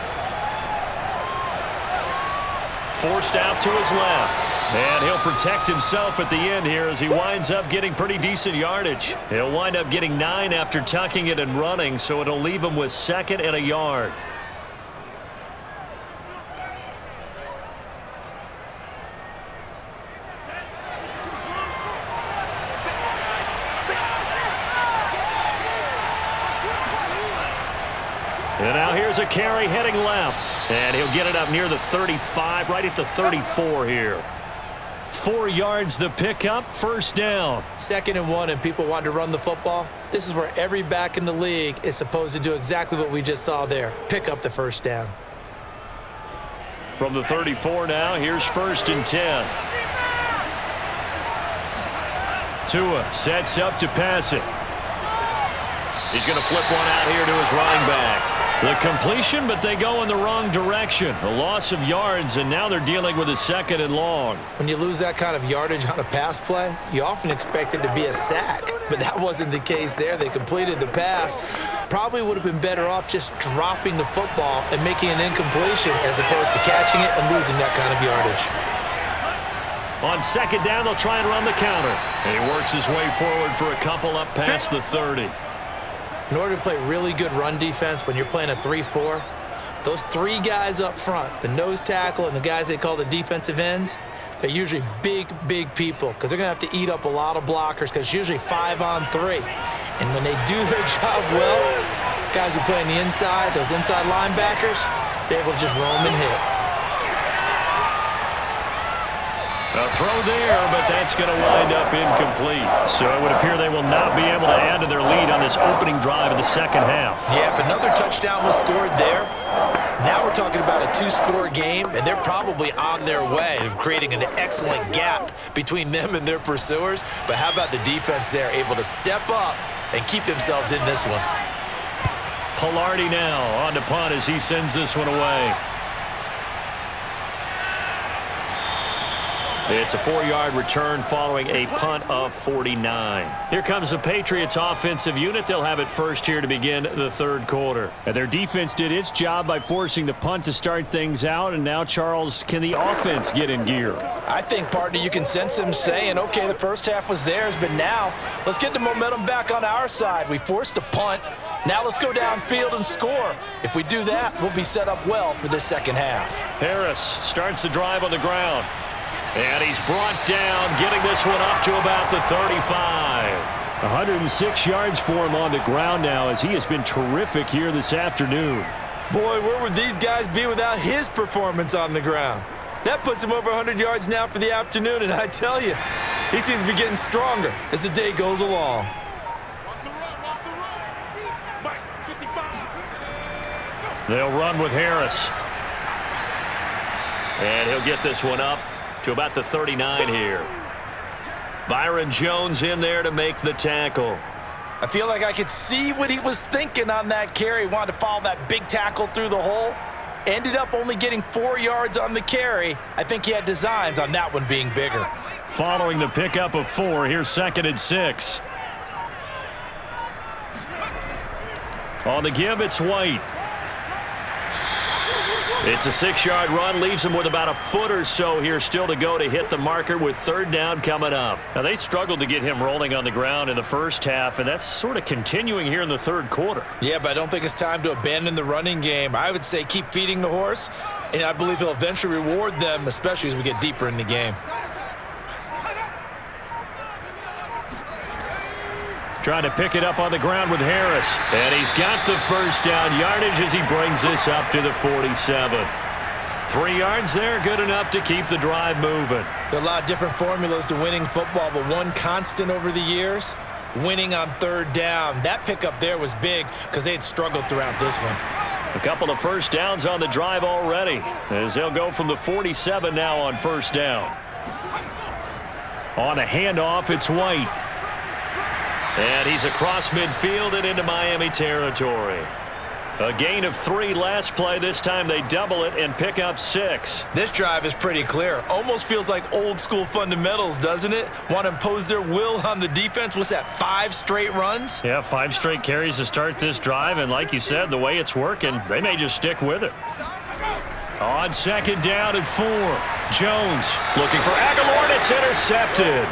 Speaker 1: Forced out to his left. And he'll protect himself at the end here as he winds up getting pretty decent yardage. He'll wind up getting 9 after tucking it and running, so it'll leave him with 2nd and a yard. And now here's a carry heading left. And he'll get it up near the 35, right at the 34 here. 4 yards the pickup, 1st down.
Speaker 4: 2nd and 1, and people want to run the football. This is where every back in the league is supposed to do exactly what we just saw there. Pick up the 1st down.
Speaker 1: From the 34 now, here's 1st and 10. Tua sets up to pass it. He's going to flip one out here to his running back. The completion, but they go in the wrong direction. A loss of yards, and now they're dealing with a 2nd and long.
Speaker 4: When you lose that kind of yardage on a pass play, you often expect it to be a sack. But that wasn't the case there. They completed the pass. Probably would have been better off just dropping the football and making an incompletion as opposed to catching it and losing that kind of yardage.
Speaker 1: On 2nd down, they'll try and run the counter. And he works his way forward for a couple up past the 30.
Speaker 4: In order to play really good run defense when you're playing a 3-4, those 3 guys up front, the nose tackle and the guys they call the defensive ends, they're usually big, big people because they're going to have to eat up a lot of blockers because it's usually 5 on 3. And when they do their job well, guys who play on the inside, those inside linebackers, they're able to just roam and hit.
Speaker 1: A throw there, but that's going to wind up incomplete. So it would appear they will not be able to add to their lead on this opening drive of the second half.
Speaker 4: Yeah, if another touchdown was scored there, now we're talking about a 2-score game, and they're probably on their way of creating an excellent gap between them and their pursuers. But how about the defense there, able to step up and keep themselves in this one?
Speaker 1: Pilardi now on to punt as he sends this one away. It's a 4-yard return following a punt of 49. Here comes the Patriots offensive unit. They'll have it first here to begin the 3rd quarter.
Speaker 2: And their defense did its job by forcing the punt to start things out. And now, Charles, can the offense get in gear?
Speaker 3: I think, partner, you can sense them saying, okay, the first half was theirs, but now let's get the momentum back on our side. We forced a punt. Now let's go downfield and score. If we do that, we'll be set up well for this second half.
Speaker 1: Harris starts the drive on the ground. And he's brought down, getting this one up to about the 35.
Speaker 2: 106 yards for him on the ground now as he has been terrific here this afternoon.
Speaker 4: Boy, where would these guys be without his performance on the ground? That puts him over 100 yards now for the afternoon, and I tell you, he seems to be getting stronger as the day goes along.
Speaker 1: They'll run with Harris. And he'll get this one up to about the 39 here. Byron Jones in there to make the tackle.
Speaker 3: I feel like I could see what he was thinking on that carry. He wanted to follow that big tackle through the hole. Ended up only getting 4 yards on the carry. I think he had designs on that one being bigger.
Speaker 1: Following the pickup of 4, here's 2nd and 6. On the give, it's White. It's a 6-yard run, leaves him with about a foot or so here still to go to hit the marker with 3rd down coming up.
Speaker 2: Now, they struggled to get him rolling on the ground in the first half, and that's sort of continuing here in the 3rd quarter.
Speaker 4: Yeah, but I don't think it's time to abandon the running game. I would say keep feeding the horse, and I believe he'll eventually reward them, especially as we get deeper in the game.
Speaker 1: Trying to pick it up on the ground with Harris. And he's got the 1st down yardage as he brings this up to the 47. 3 yards there, good enough to keep the drive moving.
Speaker 4: There are a lot of different formulas to winning football, but one constant over the years, winning on 3rd down. That pickup there was big because they had struggled throughout this one.
Speaker 1: A couple of 1st downs on the drive already as they'll go from the 47 now on 1st down. On a handoff, it's White. And he's across midfield and into Miami territory. A gain of 3 last play. This time they double it and pick up 6.
Speaker 4: This drive is pretty clear. Almost feels like old school fundamentals, doesn't it? Want to impose their will on the defense. What's that, 5 straight runs?
Speaker 2: Yeah, 5 straight carries to start this drive. And like you said, the way it's working, they may just stick with it.
Speaker 1: On 2nd down and 4. Jones looking for Aguilar. It's intercepted.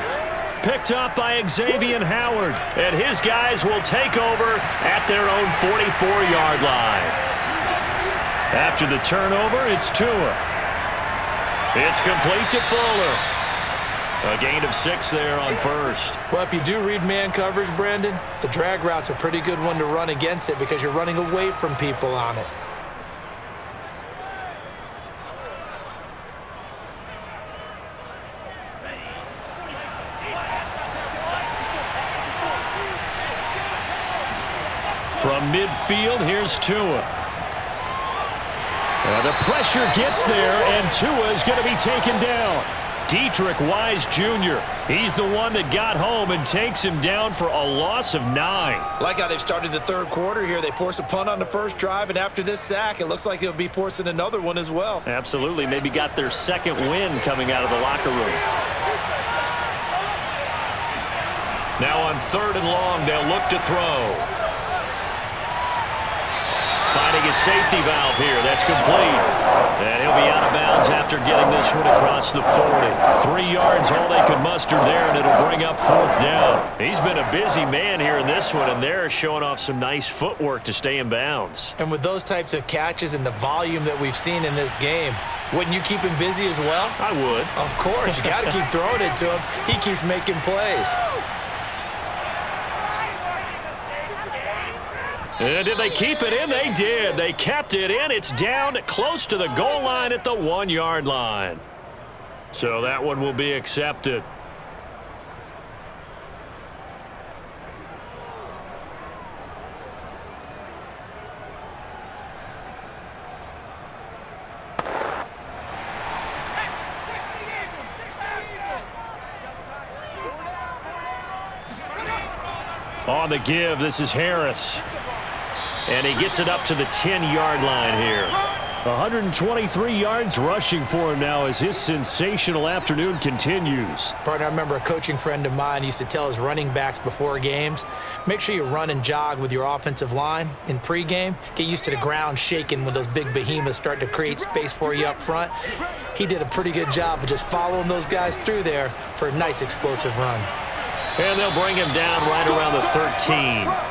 Speaker 1: Picked up by Xavier Howard, and his guys will take over at their own 44-yard line. After the turnover, it's Tua. It's complete to Fuller. A gain of 6 there on 1st.
Speaker 4: Well, if you do read man coverage, Brandon, the drag route's a pretty good one to run against it because you're running away from people on it.
Speaker 1: From midfield, here's Tua. The pressure gets there, and Tua is going to be taken down. Dietrich Wise Jr., he's the one that got home and takes him down for a loss of 9.
Speaker 4: Like how they've started the 3rd quarter here. They force a punt on the 1st drive, and after this sack, it looks like they'll be forcing another one as well.
Speaker 2: Absolutely. Maybe got their 2nd win coming out of the locker room.
Speaker 1: Now on 3rd and long, they'll look to throw. Finding a safety valve here. That's complete. And he'll be out of bounds after getting this one across the 40. 3 yards, all they could muster there, and it'll bring up 4th down. He's been a busy man here in this one, and they're showing off some nice footwork to stay in bounds.
Speaker 4: And with those types of catches and the volume that we've seen in this game, wouldn't you keep him busy as well?
Speaker 1: I would.
Speaker 4: Of course. You got to keep throwing it to him. He keeps making plays.
Speaker 1: Did they keep it in? They did. They kept it in. It's down close to the goal line at the 1-yard line. So that one will be accepted. On the give, this is Harris. And he gets it up to the 10-yard line here. 123 yards rushing for him now as his sensational afternoon continues.
Speaker 4: Partner, I remember a coaching friend of mine used to tell his running backs before games, make sure you run and jog with your offensive line in pregame. Get used to the ground shaking when those big behemoths start to create space for you up front. He did a pretty good job of just following those guys through there for a nice explosive run.
Speaker 1: And they'll bring him down right around the 13.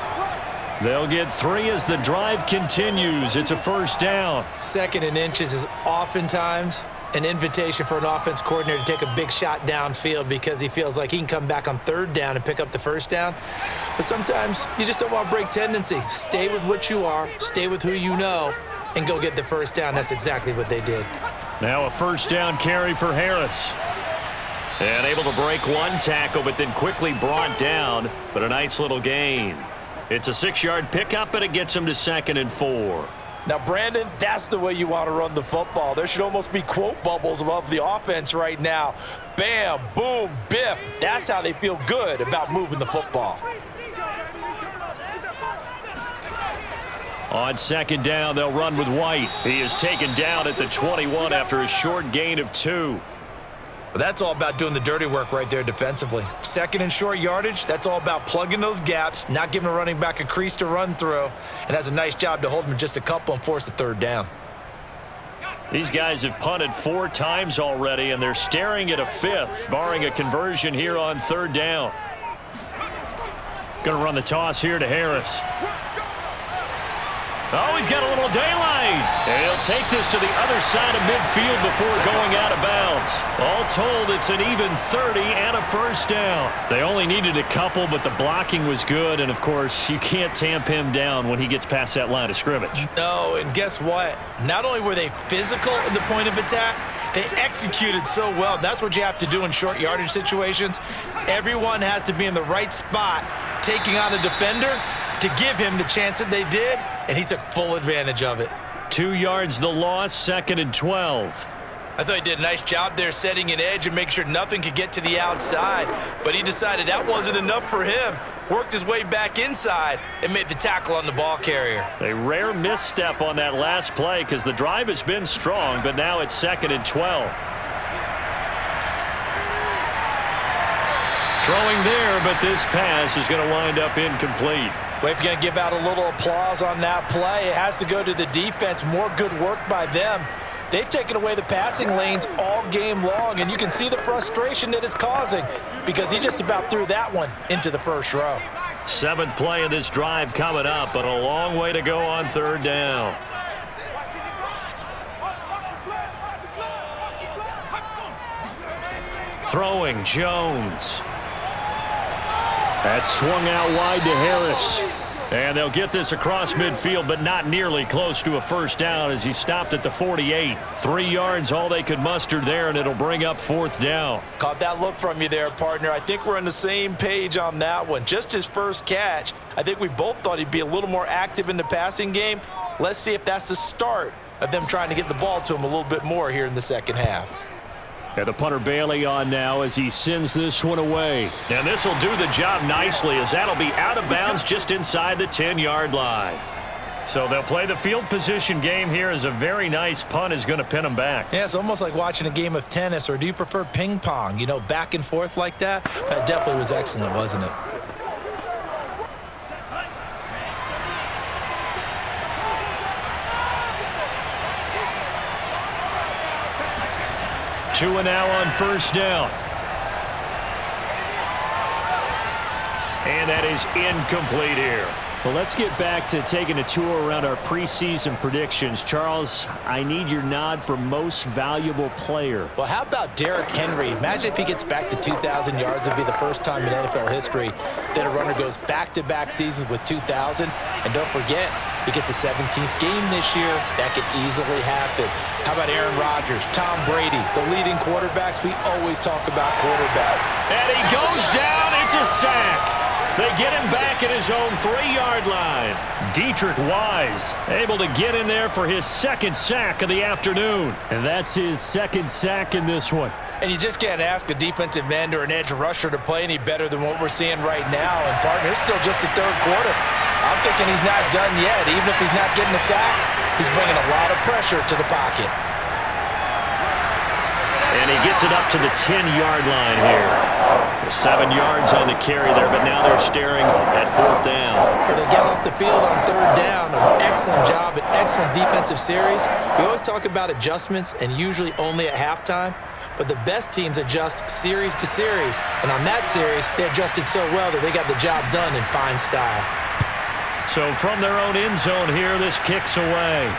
Speaker 1: They'll get 3 as the drive continues. It's a 1st down.
Speaker 4: 2nd and inches is oftentimes an invitation for an offense coordinator to take a big shot downfield because he feels like he can come back on 3rd down and pick up the 1st down. But sometimes you just don't want to break tendency. Stay with what you are, stay with who you know, and go get the 1st down. That's exactly what they did.
Speaker 1: Now a 1st down carry for Harris. And able to break one tackle, but then quickly brought down. But a nice little gain. It's a 6-yard pickup, and it gets him to 2nd and 4.
Speaker 3: Now, Brandon, that's the way you want to run the football. There should almost be quote bubbles above the offense right now. Bam, boom, biff. That's how they feel good about moving the football.
Speaker 1: On second down, they'll run with White. He is taken down at the 21 after a short gain of 2.
Speaker 4: But that's all about doing the dirty work right there defensively. Second and short yardage, that's all about plugging those gaps, not giving a running back a crease to run through, and has a nice job to hold him just a couple and force a third down.
Speaker 1: These guys have punted 4 times already, and they're staring at a 5th, barring a conversion here on third down. Going to run the toss here to Harris. Oh, he's got a little daylight. And he'll take this to the other side of midfield before going out of bounds. All told, it's an even 30 and a first down. They only needed a couple, but the blocking was good. And, of course, you can't tamp him down when he gets past that line of scrimmage.
Speaker 4: No, and guess what? Not only were they physical at the point of attack, they executed so well. That's what you have to do in short yardage situations. Everyone has to be in the right spot, taking on a defender to give him the chance that they did, and he took full advantage of it.
Speaker 1: 2 yards the loss, second and 12.
Speaker 4: I thought he did a nice job there setting an edge and making sure nothing could get to the outside, but he decided that wasn't enough for him. Worked his way back inside and made the tackle on the ball carrier.
Speaker 1: A rare misstep on that last play because the drive has been strong, but now it's second and 12. Throwing there, but this pass is going to wind up incomplete.
Speaker 3: Well, if you're going to give out a little applause on that play, it has to go to the defense. More good work by them. They've taken away the passing lanes all game long, and you can see the frustration that it's causing because he just about threw that one into the first row.
Speaker 1: 7th play of this drive coming up, but a long way to go on third down. Throwing, Jones. That swung out wide to Harris. And they'll get this across midfield, but not nearly close to a first down as he stopped at the 48. 3 yards, all they could muster there, and it'll bring up 4th down.
Speaker 4: Caught that look from you there, partner. I think we're on the same page on that one. Just his first catch. I think we both thought he'd be a little more active in the passing game. Let's see if that's the start of them trying to get the ball to him a little bit more here in the second half.
Speaker 1: And the punter Bailey on now as he sends this one away. And this will do the job nicely as that'll be out of bounds just inside the 10-yard line. So they'll play the field position game here as a very nice punt is going to pin them back.
Speaker 4: Yeah, it's almost like watching a game of tennis, or do you prefer ping pong? You know, back and forth like that? That definitely was excellent, wasn't it?
Speaker 1: Two and now on first down. And that is incomplete here.
Speaker 2: Well, let's get back to taking a tour around our preseason predictions. Charles, I need your nod for most valuable player.
Speaker 3: Well, how about Derrick Henry? Imagine if he gets back to 2,000 yards. It'd be the first time in NFL history that a runner goes back-to-back seasons with 2,000. And don't forget, he gets a 17th game this year. That could easily happen. How about Aaron Rodgers, Tom Brady, the leading quarterbacks? We always talk about quarterbacks.
Speaker 1: And he goes down. It's a sack. They get him back at his own 3-yard line. Dietrich Wise able to get in there for his second sack of the afternoon.
Speaker 2: And that's his second sack in this one.
Speaker 4: And you just can't ask a defensive end or an edge rusher to play any better than what we're seeing right now. And, partner, it's still just the third quarter. I'm thinking he's not done yet. Even if he's not getting a sack, he's bringing a lot of pressure to the pocket.
Speaker 1: And he gets it up to the 10-yard line here. 7 yards on the carry there, but now they're staring at 4th down.
Speaker 4: Well, they got off the field on third down. An excellent job, an excellent defensive series. We always talk about adjustments and usually only at halftime, but the best teams adjust series to series. And on that series, they adjusted so well that they got the job done in fine style.
Speaker 1: So from their own end zone here, this kicks away.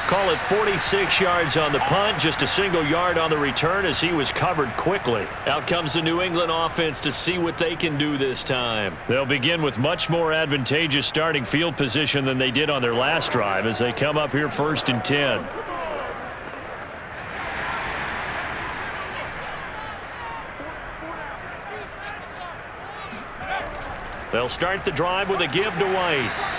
Speaker 1: Call it 46 yards on the punt, just a single yard on the return as he was covered quickly. Out comes the New England offense to see what they can do this time. They'll begin with much more advantageous starting field position than they did on their last drive as they come up here 1st and 10. They'll start the drive with a give to White.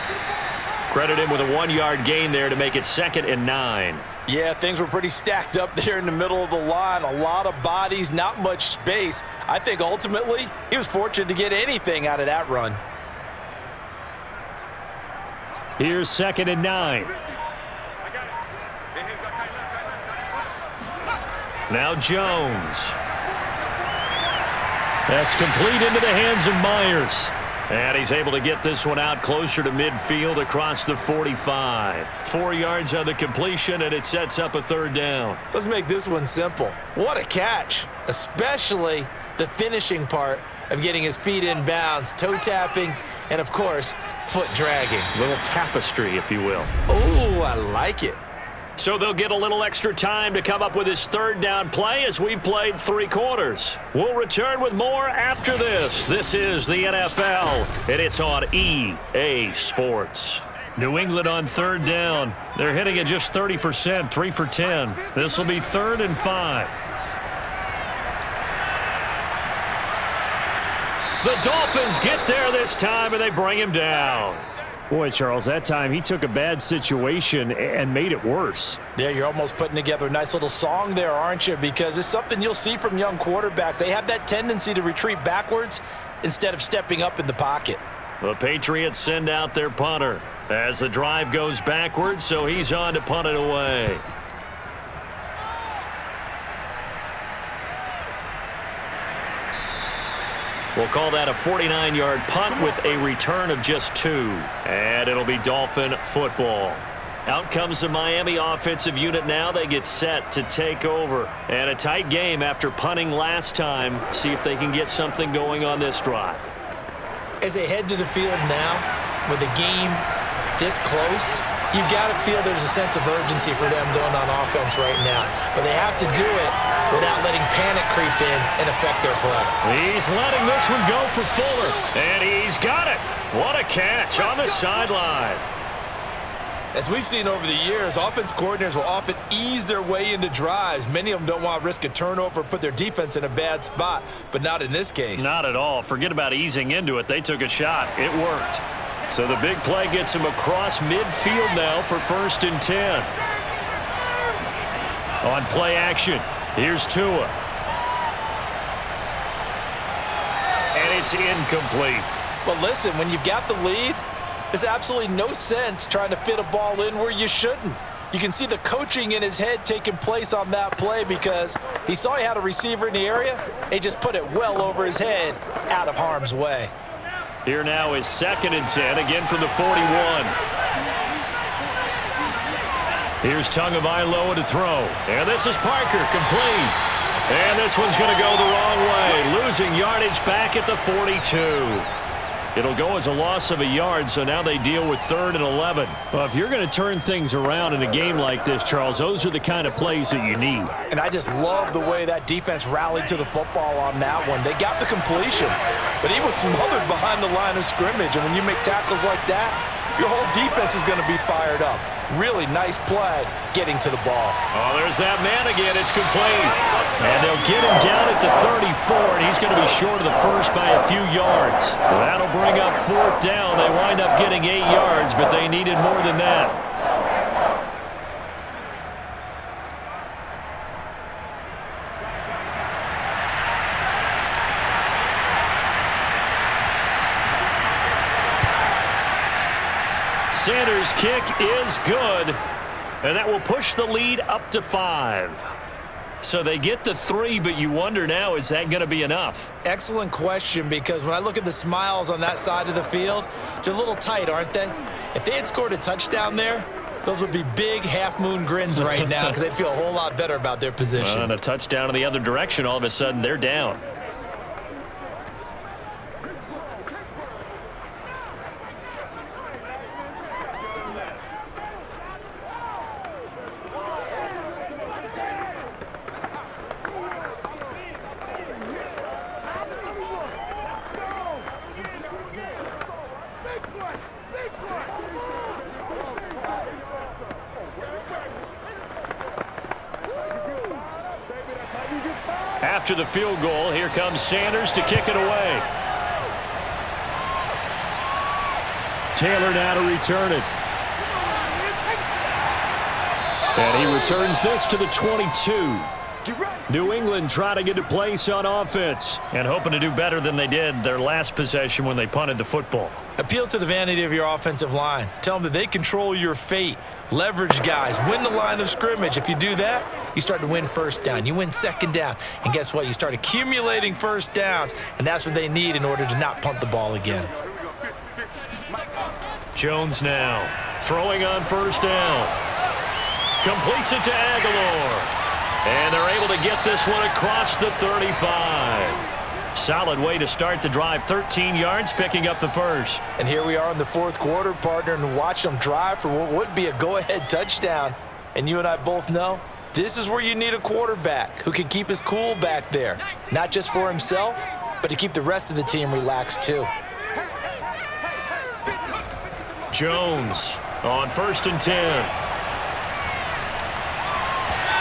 Speaker 1: Credit him with a 1-yard gain there to make it 2nd and 9.
Speaker 4: Yeah, things were pretty stacked up there in the middle of the line. A lot of bodies, not much space. I think ultimately he was fortunate to get anything out of that run.
Speaker 2: Here's 2nd and 9.
Speaker 1: Now Jones. That's complete into the hands of Myers. And he's able to get this one out closer to midfield across the 45. 4 yards on the completion, and it sets up a 3rd down.
Speaker 4: Let's make this one simple. What a catch, especially the finishing part of getting his feet in bounds, toe tapping, and, of course, foot dragging.
Speaker 1: Little tapestry, if you will.
Speaker 4: Oh, I like it.
Speaker 1: So they'll get a little extra time to come up with his 3rd down play as we've played 3 quarters. We'll return with more after this. This is the NFL, and it's on EA Sports. New England on 3rd down. They're hitting at just 30%, 3 for 10. This will be 3rd and 5. The Dolphins get there this time, and they bring him down.
Speaker 2: Boy, Charles, that time he took a bad situation and made it worse.
Speaker 3: Yeah, you're almost putting together a nice little song there, aren't you? Because it's something you'll see from young quarterbacks. They have that tendency to retreat backwards instead of stepping up in the pocket.
Speaker 1: The Patriots send out their punter as the drive goes backwards, so he's on to punt it away. We'll call that a 49-yard punt with a return of just 2. And it'll be Dolphin football. Out comes the Miami offensive unit now. They get set to take over. And a tight game after punting last time. See if they can get something going on this drive.
Speaker 4: As they head to the field now, with the game this close, you've got to feel there's a sense of urgency for them going on offense right now. But they have to do it without letting panic creep in and affect their play.
Speaker 1: He's letting this one go for Fuller. And he's got it. What a catch on the sideline.
Speaker 4: As we've seen over the years, offense coordinators will often ease their way into drives. Many of them don't want to risk a turnover, put their defense in a bad spot, but not in this case.
Speaker 1: Not at all. Forget about easing into it. They took a shot. It worked. So the big play gets him across midfield now for 1st and 10. On play action, here's Tua. And it's incomplete.
Speaker 3: But listen, when you've got the lead, there's absolutely no sense trying to fit a ball in where you shouldn't. You can see the coaching in his head taking place on that play because he saw he had a receiver in the area. He just put it well over his head, out of harm's way.
Speaker 1: Here now is 2nd and 10, again from the 41. Here's Tagovailoa to throw. And this is Parker, complete. And this one's going to go the wrong way, losing yardage back at the 42. It'll go as a loss of a yard, so now they deal with 3rd and 11.
Speaker 2: Well, if you're going to turn things around in a game like this, Charles, those are the kind of plays that you need.
Speaker 3: And I just love the way that defense rallied to the football on that one. They got the completion, but he was smothered behind the line of scrimmage. And when you make tackles like that, your whole defense is going to be fired up. Really nice play getting to the ball.
Speaker 1: Oh, there's that man again. It's complete. And they'll get him down at the 34, and he's going to be short of the first by a few yards. That'll bring up 4th down. They wind up getting 8 yards, but they needed more than that. Sanders' kick is good, and that will push the lead up to 5. So they get the 3, but you wonder now, is that going to be enough?
Speaker 4: Excellent question, because when I look at the smiles on that side of the field, they're a little tight, aren't they? If they had scored a touchdown there, those would be big half-moon grins right now because they'd feel a whole lot better about their position.
Speaker 1: And a touchdown in the other direction, all of a sudden they're down. After the field goal, here comes Sanders to kick it away.
Speaker 2: Taylor now to return it. And he returns this to the 22. New England trying to get a place on offense
Speaker 1: and hoping to do better than they did their last possession when they punted the football.
Speaker 4: Appeal to the vanity of your offensive line. Tell them that they control your fate. Leverage guys. Win the line of scrimmage. If you do that, you start to win first down. You win second down. And guess what? You start accumulating first downs. And that's what they need in order to not punt the ball again.
Speaker 1: Jones now throwing on first down. Completes it to Aguilar. And they're able to get this one across the 35. Solid way to start the drive. 13 yards, picking up the first.
Speaker 3: And here we are in the fourth quarter, partner, and watch them drive for what would be a go-ahead touchdown. And you and I both know this is where you need a quarterback who can keep his cool back there. Not just for himself, but to keep the rest of the team relaxed too.
Speaker 1: Jones on 1st and 10.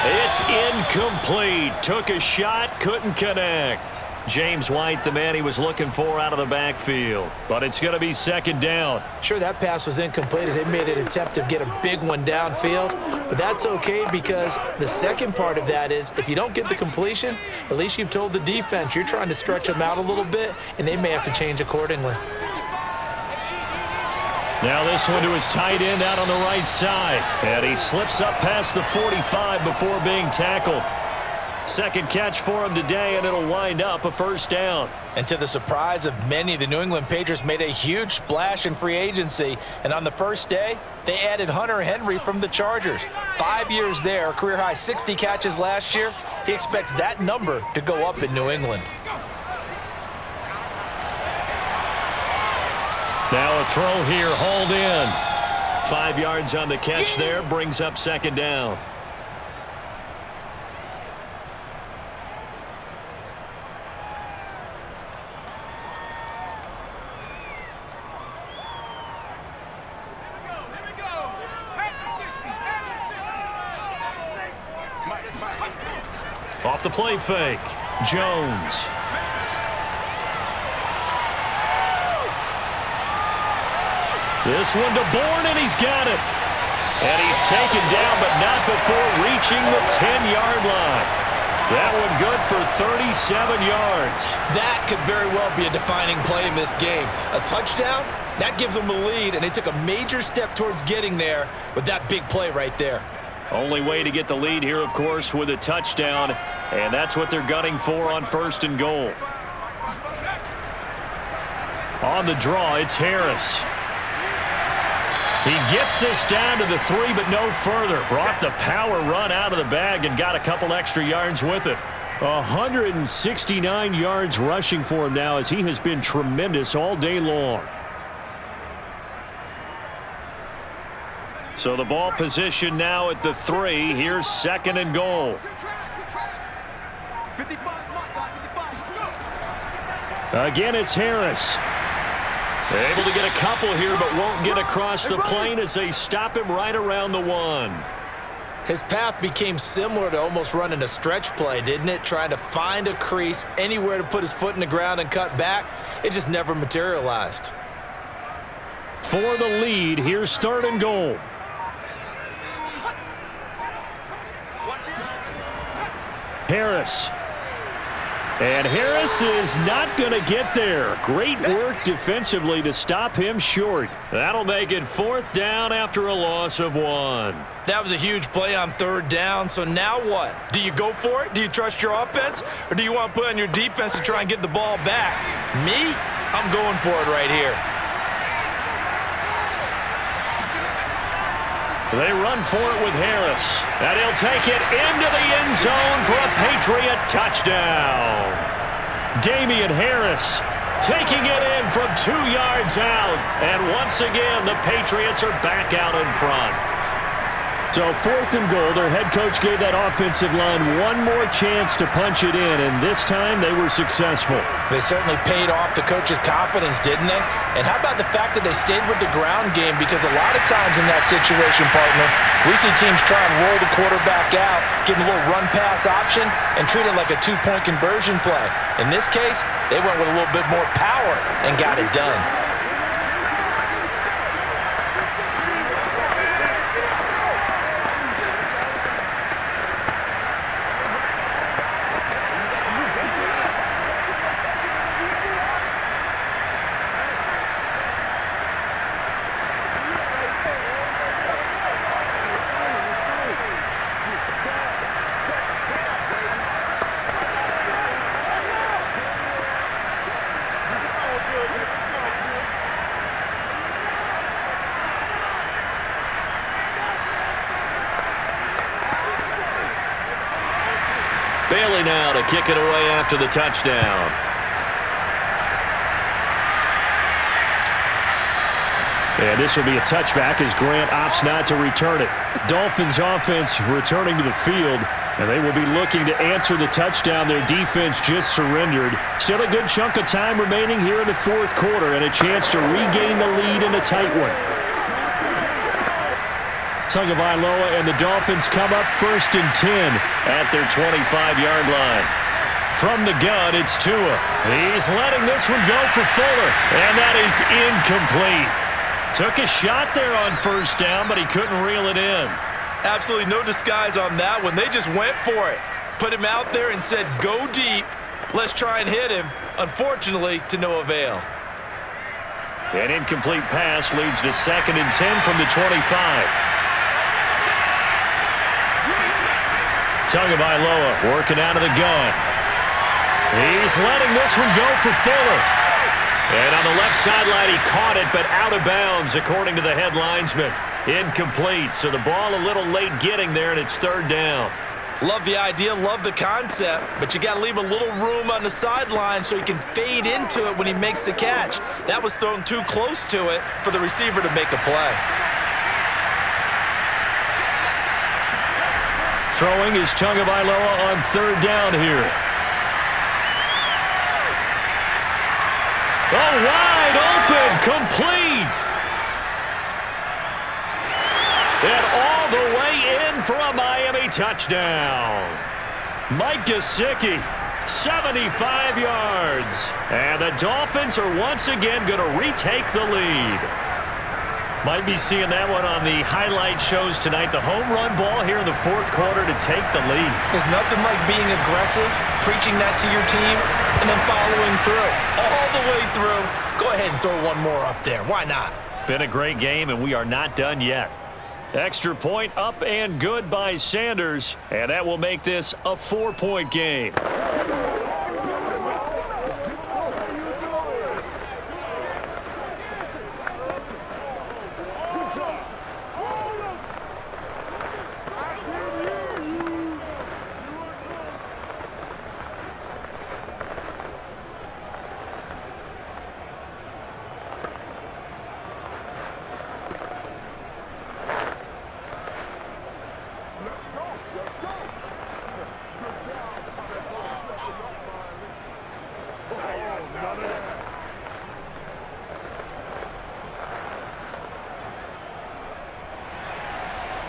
Speaker 1: It's incomplete. Took a shot, couldn't connect. James White, the man he was looking for out of the backfield. But it's going to be 2nd down.
Speaker 4: Sure, that pass was incomplete as they made an attempt to get a big one downfield. But that's okay because the second part of that is if you don't get the completion, at least you've told the defense you're trying to stretch them out a little bit, and they may have to change accordingly.
Speaker 1: Now this one to his tight end out on the right side. And he slips up past the 45 before being tackled. Second catch for him today, and it'll wind up a 1st down.
Speaker 3: And to the surprise of many, the New England Patriots made a huge splash in free agency. And on the first day, they added Hunter Henry from the Chargers. 5 years there, career-high 60 catches last year. He expects that number to go up in New England.
Speaker 1: Now a throw here, hauled in. 5 yards on the catch there, brings up 2nd down. Off the play fake, Jones. This one to Bourne, and he's got it. And he's taken down, but not before reaching the 10-yard line. That one good for 37 yards.
Speaker 4: That could very well be a defining play in this game. A touchdown, that gives them the lead, and they took a major step towards getting there with that big play right there.
Speaker 1: Only way to get the lead here, of course, with a touchdown, and that's what they're gunning for on 1st and goal. On the draw, it's Harris. He gets this down to the 3, but no further. Brought the power run out of the bag and got a couple extra yards with it.
Speaker 2: 169 yards rushing for him now as he has been tremendous all day long.
Speaker 1: So the ball position now at the 3. Here's 2nd and goal.
Speaker 2: Again, it's Harris.
Speaker 1: Able to get a couple here, but won't get across the plane as they stop him right around the 1.
Speaker 4: His path became similar to almost running a stretch play, didn't it? Trying to find a crease, anywhere to put his foot in the ground and cut back. It just never materialized.
Speaker 2: For the lead, here's 3rd and goal. Harris. And Harris is not going to get there. Great work defensively to stop him short.
Speaker 1: That'll make it 4th down after a loss of 1.
Speaker 4: That was a huge play on 3rd down, so now what? Do you go for it? Do you trust your offense? Or do you want to put on your defense to try and get the ball back? Me? I'm going for it right here.
Speaker 1: They run for it with Harris. And he'll take it into the end zone for a Patriot touchdown. Damian Harris taking it in from 2 yards out. And once again, the Patriots are back out in front.
Speaker 2: So 4th and goal, their head coach gave that offensive line one more chance to punch it in, and this time they were successful.
Speaker 3: They certainly paid off the coach's confidence, didn't they? And how about the fact that they stayed with the ground game? Because a lot of times in that situation, partner, we see teams try and roll the quarterback out, give him a little run-pass option, and treat it like a 2-point conversion play. In this case, they went with a little bit more power and got it done.
Speaker 1: kick it away after the touchdown.
Speaker 2: And this will be a touchback as Grant opts not to return it. Dolphins offense returning to the field, and they will be looking to answer the touchdown their defense just surrendered. Still a good chunk of time remaining here in the fourth quarter and a chance to regain the lead in a tight one. Tagovailoa and the Dolphins come up 1st and 10
Speaker 1: at their 25-yard line. From the gun, it's Tua. He's letting this one go for Fuller, and that is incomplete. Took a shot there on 1st down, but he couldn't reel it in.
Speaker 4: Absolutely no disguise on that one. They just went for it. Put him out there and said, go deep. Let's try and hit him. Unfortunately, to no avail.
Speaker 1: An incomplete pass leads to 2nd and 10 from the 25. Tagovailoa working out of the gun. He's letting this one go for Fuller. And on the left sideline, he caught it, but out of bounds, according to the head linesman. Incomplete, so the ball a little late getting there, and it's 3rd down.
Speaker 4: Love the idea, love the concept, but you got to leave a little room on the sideline so he can fade into it when he makes the catch. That was thrown too close to it for the receiver to make a play.
Speaker 1: Throwing is Tagovailoa on 3rd down here. Oh, wide open, complete. And all the way in for a Miami touchdown. Mike Gesicki, 75 yards. And the Dolphins are once again going to retake the lead. Might be seeing that one on the highlight shows tonight. The home run ball here in the fourth quarter to take the lead.
Speaker 4: There's nothing like being aggressive, preaching that to your team, and then following through. All the way through. Go ahead and throw one more up there. Why not?
Speaker 1: Been a great game, and we are not done yet. Extra point up and good by Sanders, and that will make this a 4-point game.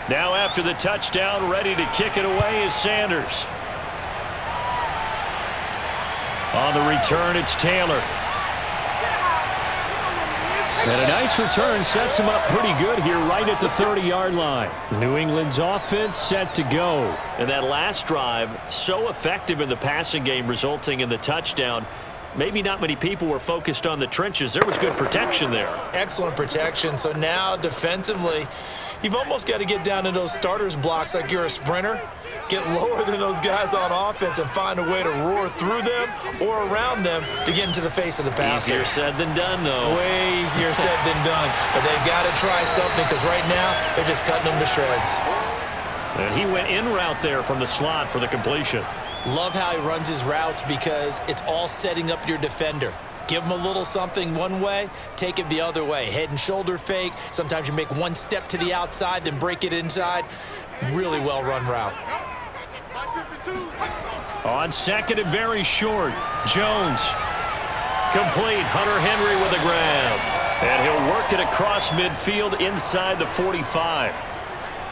Speaker 1: Now after the touchdown, ready to kick it away is Sanders. On the return, it's Taylor. And a nice return sets him up pretty good here right at the 30-yard line. New England's offense set to go. And that last drive, so effective in the passing game, resulting in the touchdown. Maybe not many people were focused on the trenches. There was good protection there.
Speaker 4: Excellent protection. So now defensively, you've almost got to get down to those starters blocks like you're a sprinter. Get lower than those guys on offense and find a way to roar through them or around them to get into the face of the passer.
Speaker 1: Easier said than done, though.
Speaker 4: Way easier said than done. But they've got to try something because right now they're just cutting them to shreds.
Speaker 1: And he went in route there from the slot for the completion.
Speaker 4: Love how he runs his routes because it's all setting up your defender. Give him a little something one way, take it the other way. Head and shoulder fake. Sometimes you make one step to the outside, then break it inside. Really well-run route.
Speaker 1: On 2nd and very short, Jones. Complete. Hunter Henry with a grab. And he'll work it across midfield inside the 45.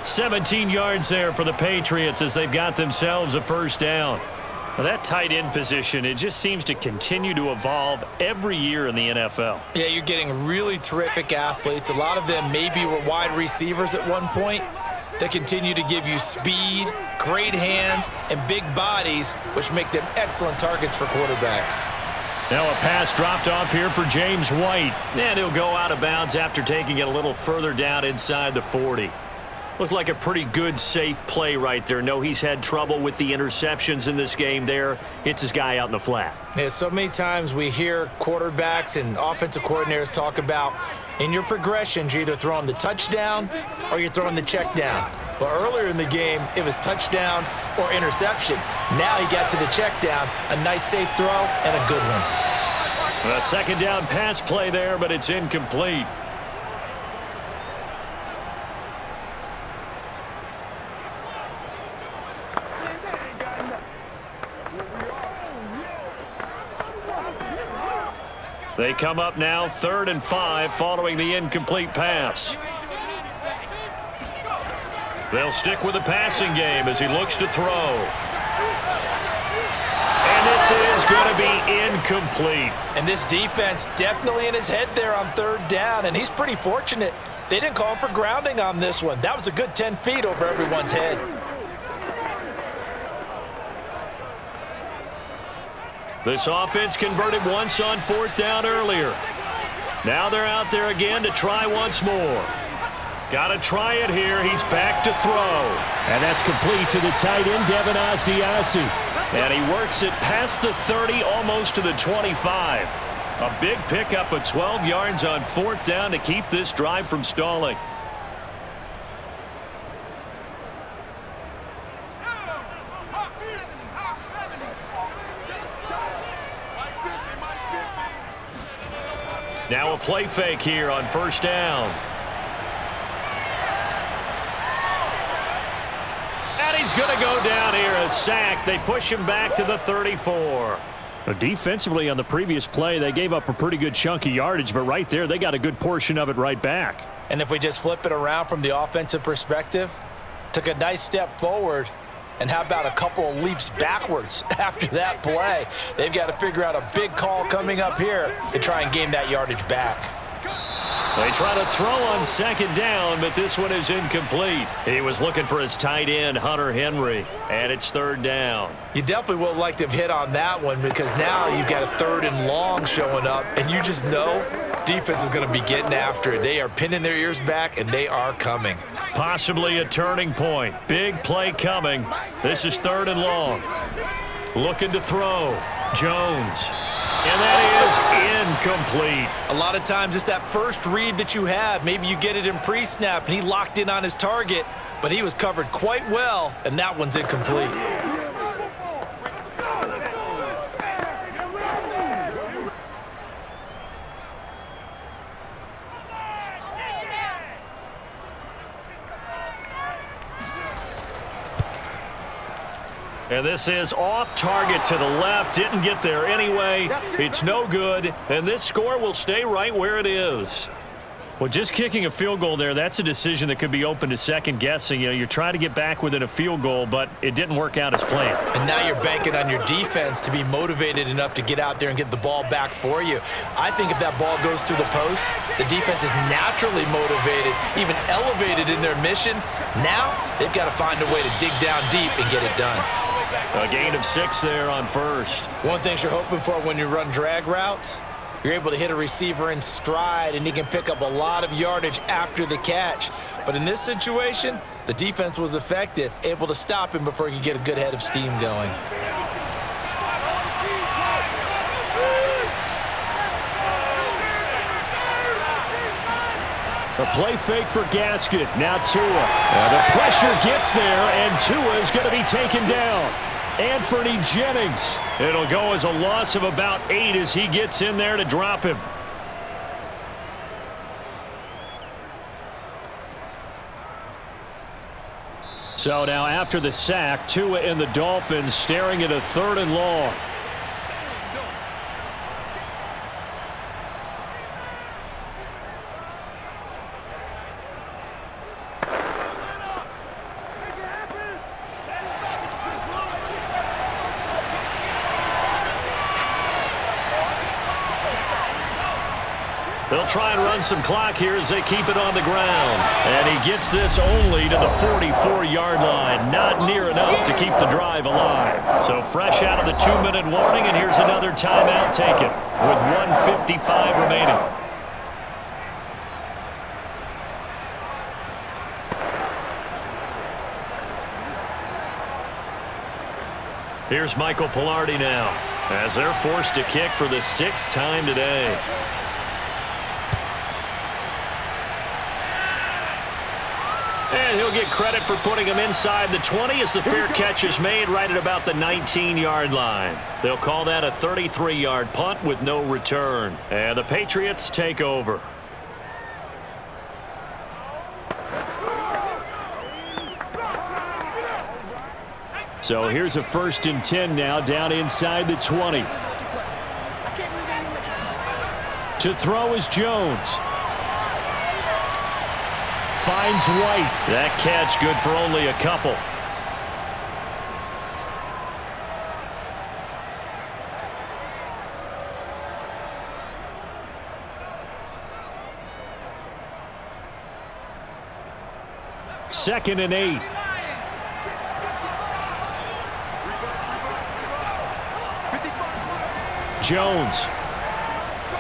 Speaker 1: 17 yards there for the Patriots as they've got themselves a 1st down. Well, that tight end position, it just seems to continue to evolve every year in the NFL.
Speaker 4: Yeah, you're getting really terrific athletes. A lot of them maybe were wide receivers at one point. They continue to give you speed, great hands, and big bodies, which make them excellent targets for quarterbacks.
Speaker 1: Now a pass dropped off here for James White. And he'll go out of bounds after taking it a little further down inside the 40. Looked like a pretty good, safe play right there. No, he's had trouble with the interceptions in this game there. Hits his guy out in the flat.
Speaker 4: Yeah, so many times we hear quarterbacks and offensive coordinators talk about in your progressions, you're either throwing the touchdown or you're throwing the check down. But earlier in the game, it was touchdown or interception. Now he got to the check down, a nice safe throw, and a good one.
Speaker 1: A second down pass play there, but it's incomplete. They come up now 3rd and 5 following the incomplete pass. They'll stick with the passing game as he looks to throw. And this is going to be incomplete.
Speaker 3: And this defense definitely in his head there on 3rd down, and he's pretty fortunate. They didn't call him for grounding on this one. That was a good 10 feet over everyone's head.
Speaker 1: This offense converted once on 4th down earlier. Now they're out there again to try once more. Got to try it here. He's back to throw.
Speaker 2: And that's complete to the tight end, Devin Asiasi.
Speaker 1: And he works it past the 30, almost to the 25. A big pickup of 12 yards on 4th down to keep this drive from stalling. Now a play fake here on 1st down. And he's going to go down here, a sack. They push him back to the 34.
Speaker 2: Defensively on the previous play, they gave up a pretty good chunk of yardage, but right there, they got a good portion of it right back.
Speaker 3: And if we just flip it around from the offensive perspective, took a nice step forward, and how about a couple of leaps backwards after that play? They've got to figure out a big call coming up here to try and gain that yardage back.
Speaker 1: They try to throw on 2nd down, but this one is incomplete. He was looking for his tight end, Hunter Henry, and it's 3rd down.
Speaker 4: You definitely would like to have hit on that one because now you've got a 3rd and long showing up, and you just know defense is going to be getting after it. They are pinning their ears back, and they are coming.
Speaker 1: Possibly a turning point. Big play coming. This is 3rd and long. Looking to throw. Jones. And that is incomplete.
Speaker 4: A lot of times it's that first read that you have. Maybe you get it in pre-snap, and he locked in on his target, but he was covered quite well, and that one's incomplete.
Speaker 1: And this is off target to the left. Didn't get there anyway. It's no good. And this score will stay right where it is. Well, just kicking a field goal there, that's a decision that could be open to second guessing. You know, you're trying to get back within a field goal, but it didn't work out as planned.
Speaker 4: And now you're banking on your defense to be motivated enough to get out there and get the ball back for you. I think if that ball goes through the post, the defense is naturally motivated, even elevated in their mission. Now they've got to find a way to dig down deep and get it done.
Speaker 1: A gain of 6 there on 1st.
Speaker 4: One thing you're hoping for when you run drag routes, you're able to hit a receiver in stride, and he can pick up a lot of yardage after the catch. But in this situation, the defense was effective, able to stop him before he could get a good head of steam going.
Speaker 2: A play fake for Gaskin. Now Tua. The pressure gets there, and Tua is going to be taken down. Anthony Jennings.
Speaker 1: It'll go as a loss of about 8 as he gets in there to drop him.
Speaker 2: So now after the sack, Tua and the Dolphins staring at a 3rd and long.
Speaker 1: They'll try and run some clock here as they keep it on the ground. And he gets this only to the 44-yard line. Not near enough to keep the drive alive. So fresh out of the 2-minute warning, and here's another timeout taken with 1:55 remaining. Here's Michael Pilardi now as they're forced to kick for the 6th time today. And he'll get credit for putting him inside the 20 as the fair catch is made right at about the 19-yard line. They'll call that a 33-yard punt with no return. And the Patriots take over.
Speaker 2: So here's a 1st and 10 now down inside the 20. To throw is Jones. Finds White.
Speaker 1: That catch good for only a couple.
Speaker 2: Second and 8. Jones.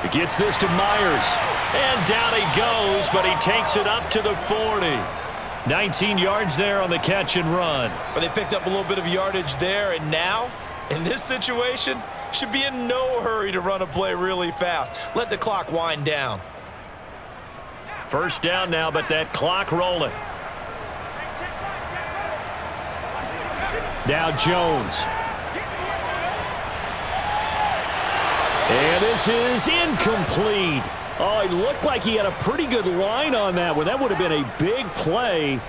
Speaker 2: He gets this to Myers.
Speaker 1: And down he goes, but he takes it up to the 40. 19 yards there on the catch and run.
Speaker 4: But they picked up a little bit of yardage there, and now, in this situation, should be in no hurry to run a play really fast. Let the clock wind down.
Speaker 1: First down now, but that clock rolling.
Speaker 2: Now Jones. And this is incomplete. Oh, he looked like he had a pretty good line on that one. That would have been a big play,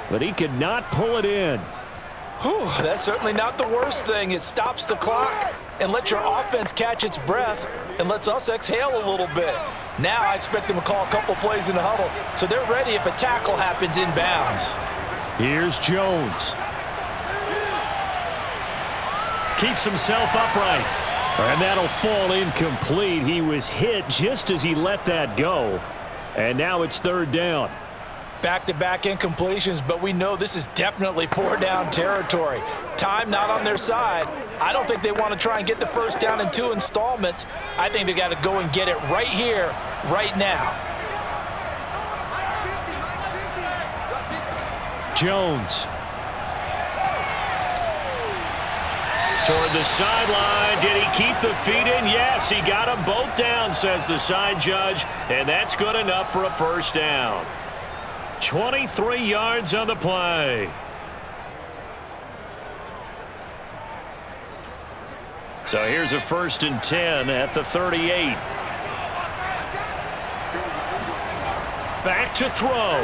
Speaker 2: but he could not pull it in.
Speaker 4: Whew, that's certainly not the worst thing. It stops the clock and lets your offense catch its breath and lets us exhale a little bit. Now I expect them to call a couple plays in the huddle, so they're ready if a tackle happens inbounds.
Speaker 2: Here's Jones.
Speaker 1: Keeps himself upright.
Speaker 2: And that'll fall incomplete. He was hit just as he let that go. And now it's 3rd down.
Speaker 4: Back-to-back incompletions, but we know this is definitely 4-down territory. Time not on their side. I don't think they want to try and get the first down in 2 installments. I think they got to go and get it right here, right now.
Speaker 2: Jones.
Speaker 1: Toward the sideline. Did he keep the feet in? Yes, he got them both down, says the side judge. And that's good enough for a first down. 23 yards on the play. So here's a 1st and 10 at the 38. Back to throw.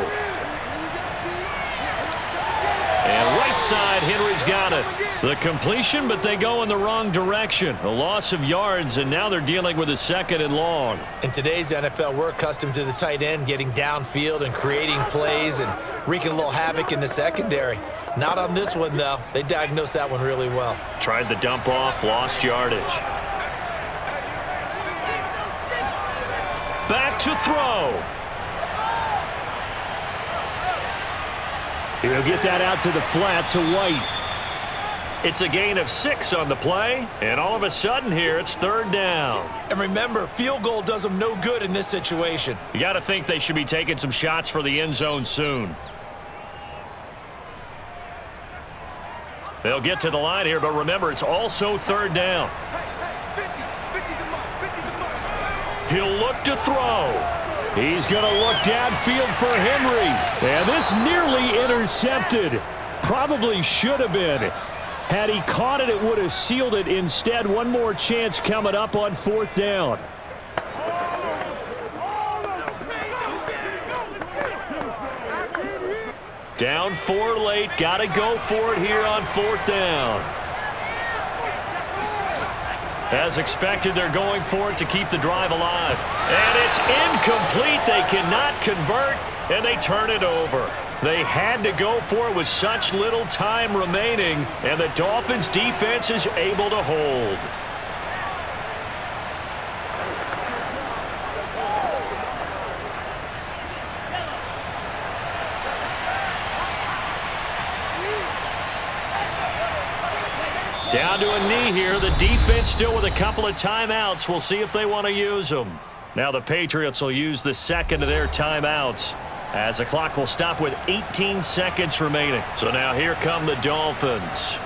Speaker 1: And right side, Henry's got it. The completion, but they go in the wrong direction. A loss of yards, and now they're dealing with a 2nd and long.
Speaker 4: In today's NFL, we're accustomed to the tight end getting downfield and creating plays and wreaking a little havoc in the secondary. Not on this one, though. They diagnosed that one really well.
Speaker 1: Tried the dump off, lost yardage. Back to throw.
Speaker 2: He'll get that out to the flat to White.
Speaker 1: It's a gain of 6 on the play, and all of a sudden here it's 3rd down.
Speaker 4: And remember, field goal does them no good in this situation.
Speaker 1: You got to think they should be taking some shots for the end zone soon. They'll get to the line here, but remember, it's also 3rd down. He'll look to throw.
Speaker 2: He's going to look downfield for Henry. And this nearly intercepted. Probably should have been. Had he caught it, it would have sealed it. Instead, one more chance coming up on 4th down.
Speaker 1: Down 4 late. Got to go for it here on 4th down. As expected, they're going for it to keep the drive alive. And it's incomplete. They cannot convert, and they turn it over. They had to go for it with such little time remaining, and the Dolphins' defense is able to hold. Down to a knee here. The defense still with a couple of timeouts. We'll see if they want to use them. Now the Patriots will use the 2nd of their timeouts as the clock will stop with 18 seconds remaining. So now here come the Dolphins.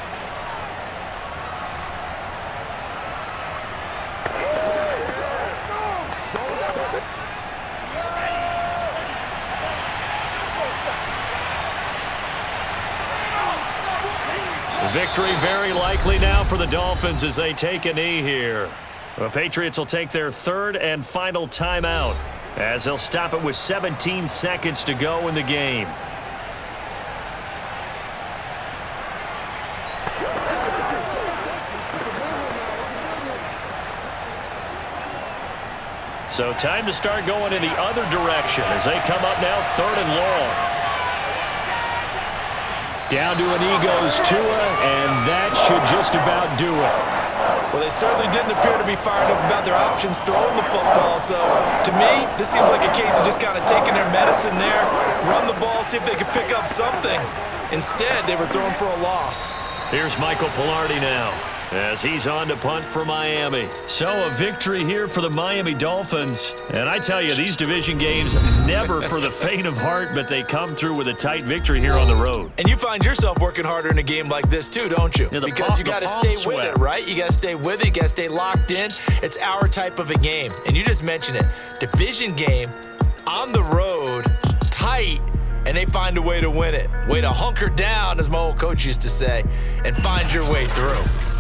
Speaker 1: victory very likely now for the Dolphins as they take a knee here. The Patriots will take their third and final timeout as they'll stop it with 17 seconds to go in the game. So time to start going in the other direction as they come up now third and long.
Speaker 2: Down to a knee goes Tua, and that should just about do it.
Speaker 4: Well, they certainly didn't appear to be fired up about their options throwing the football. So, to me, this seems like a case of just kind of taking their medicine there, run the ball, see if they could pick up something. Instead, they were throwing for a loss.
Speaker 1: Here's Michael Pilardi now as he's on to punt for Miami. So a victory here for the Miami Dolphins. And I tell you, these division games, never for the faint of heart, but they come through with a tight victory here on the road.
Speaker 4: And you find yourself working harder in a game like this too, don't you?
Speaker 1: Yeah,
Speaker 4: because you got to stay with it, right? You got to stay with it. You got to stay locked in. It's our type of a game. And you just mentioned it. Division game, on the road, tight, and they find a way to win it. Way to hunker down, as my old coach used to say, and find your way through.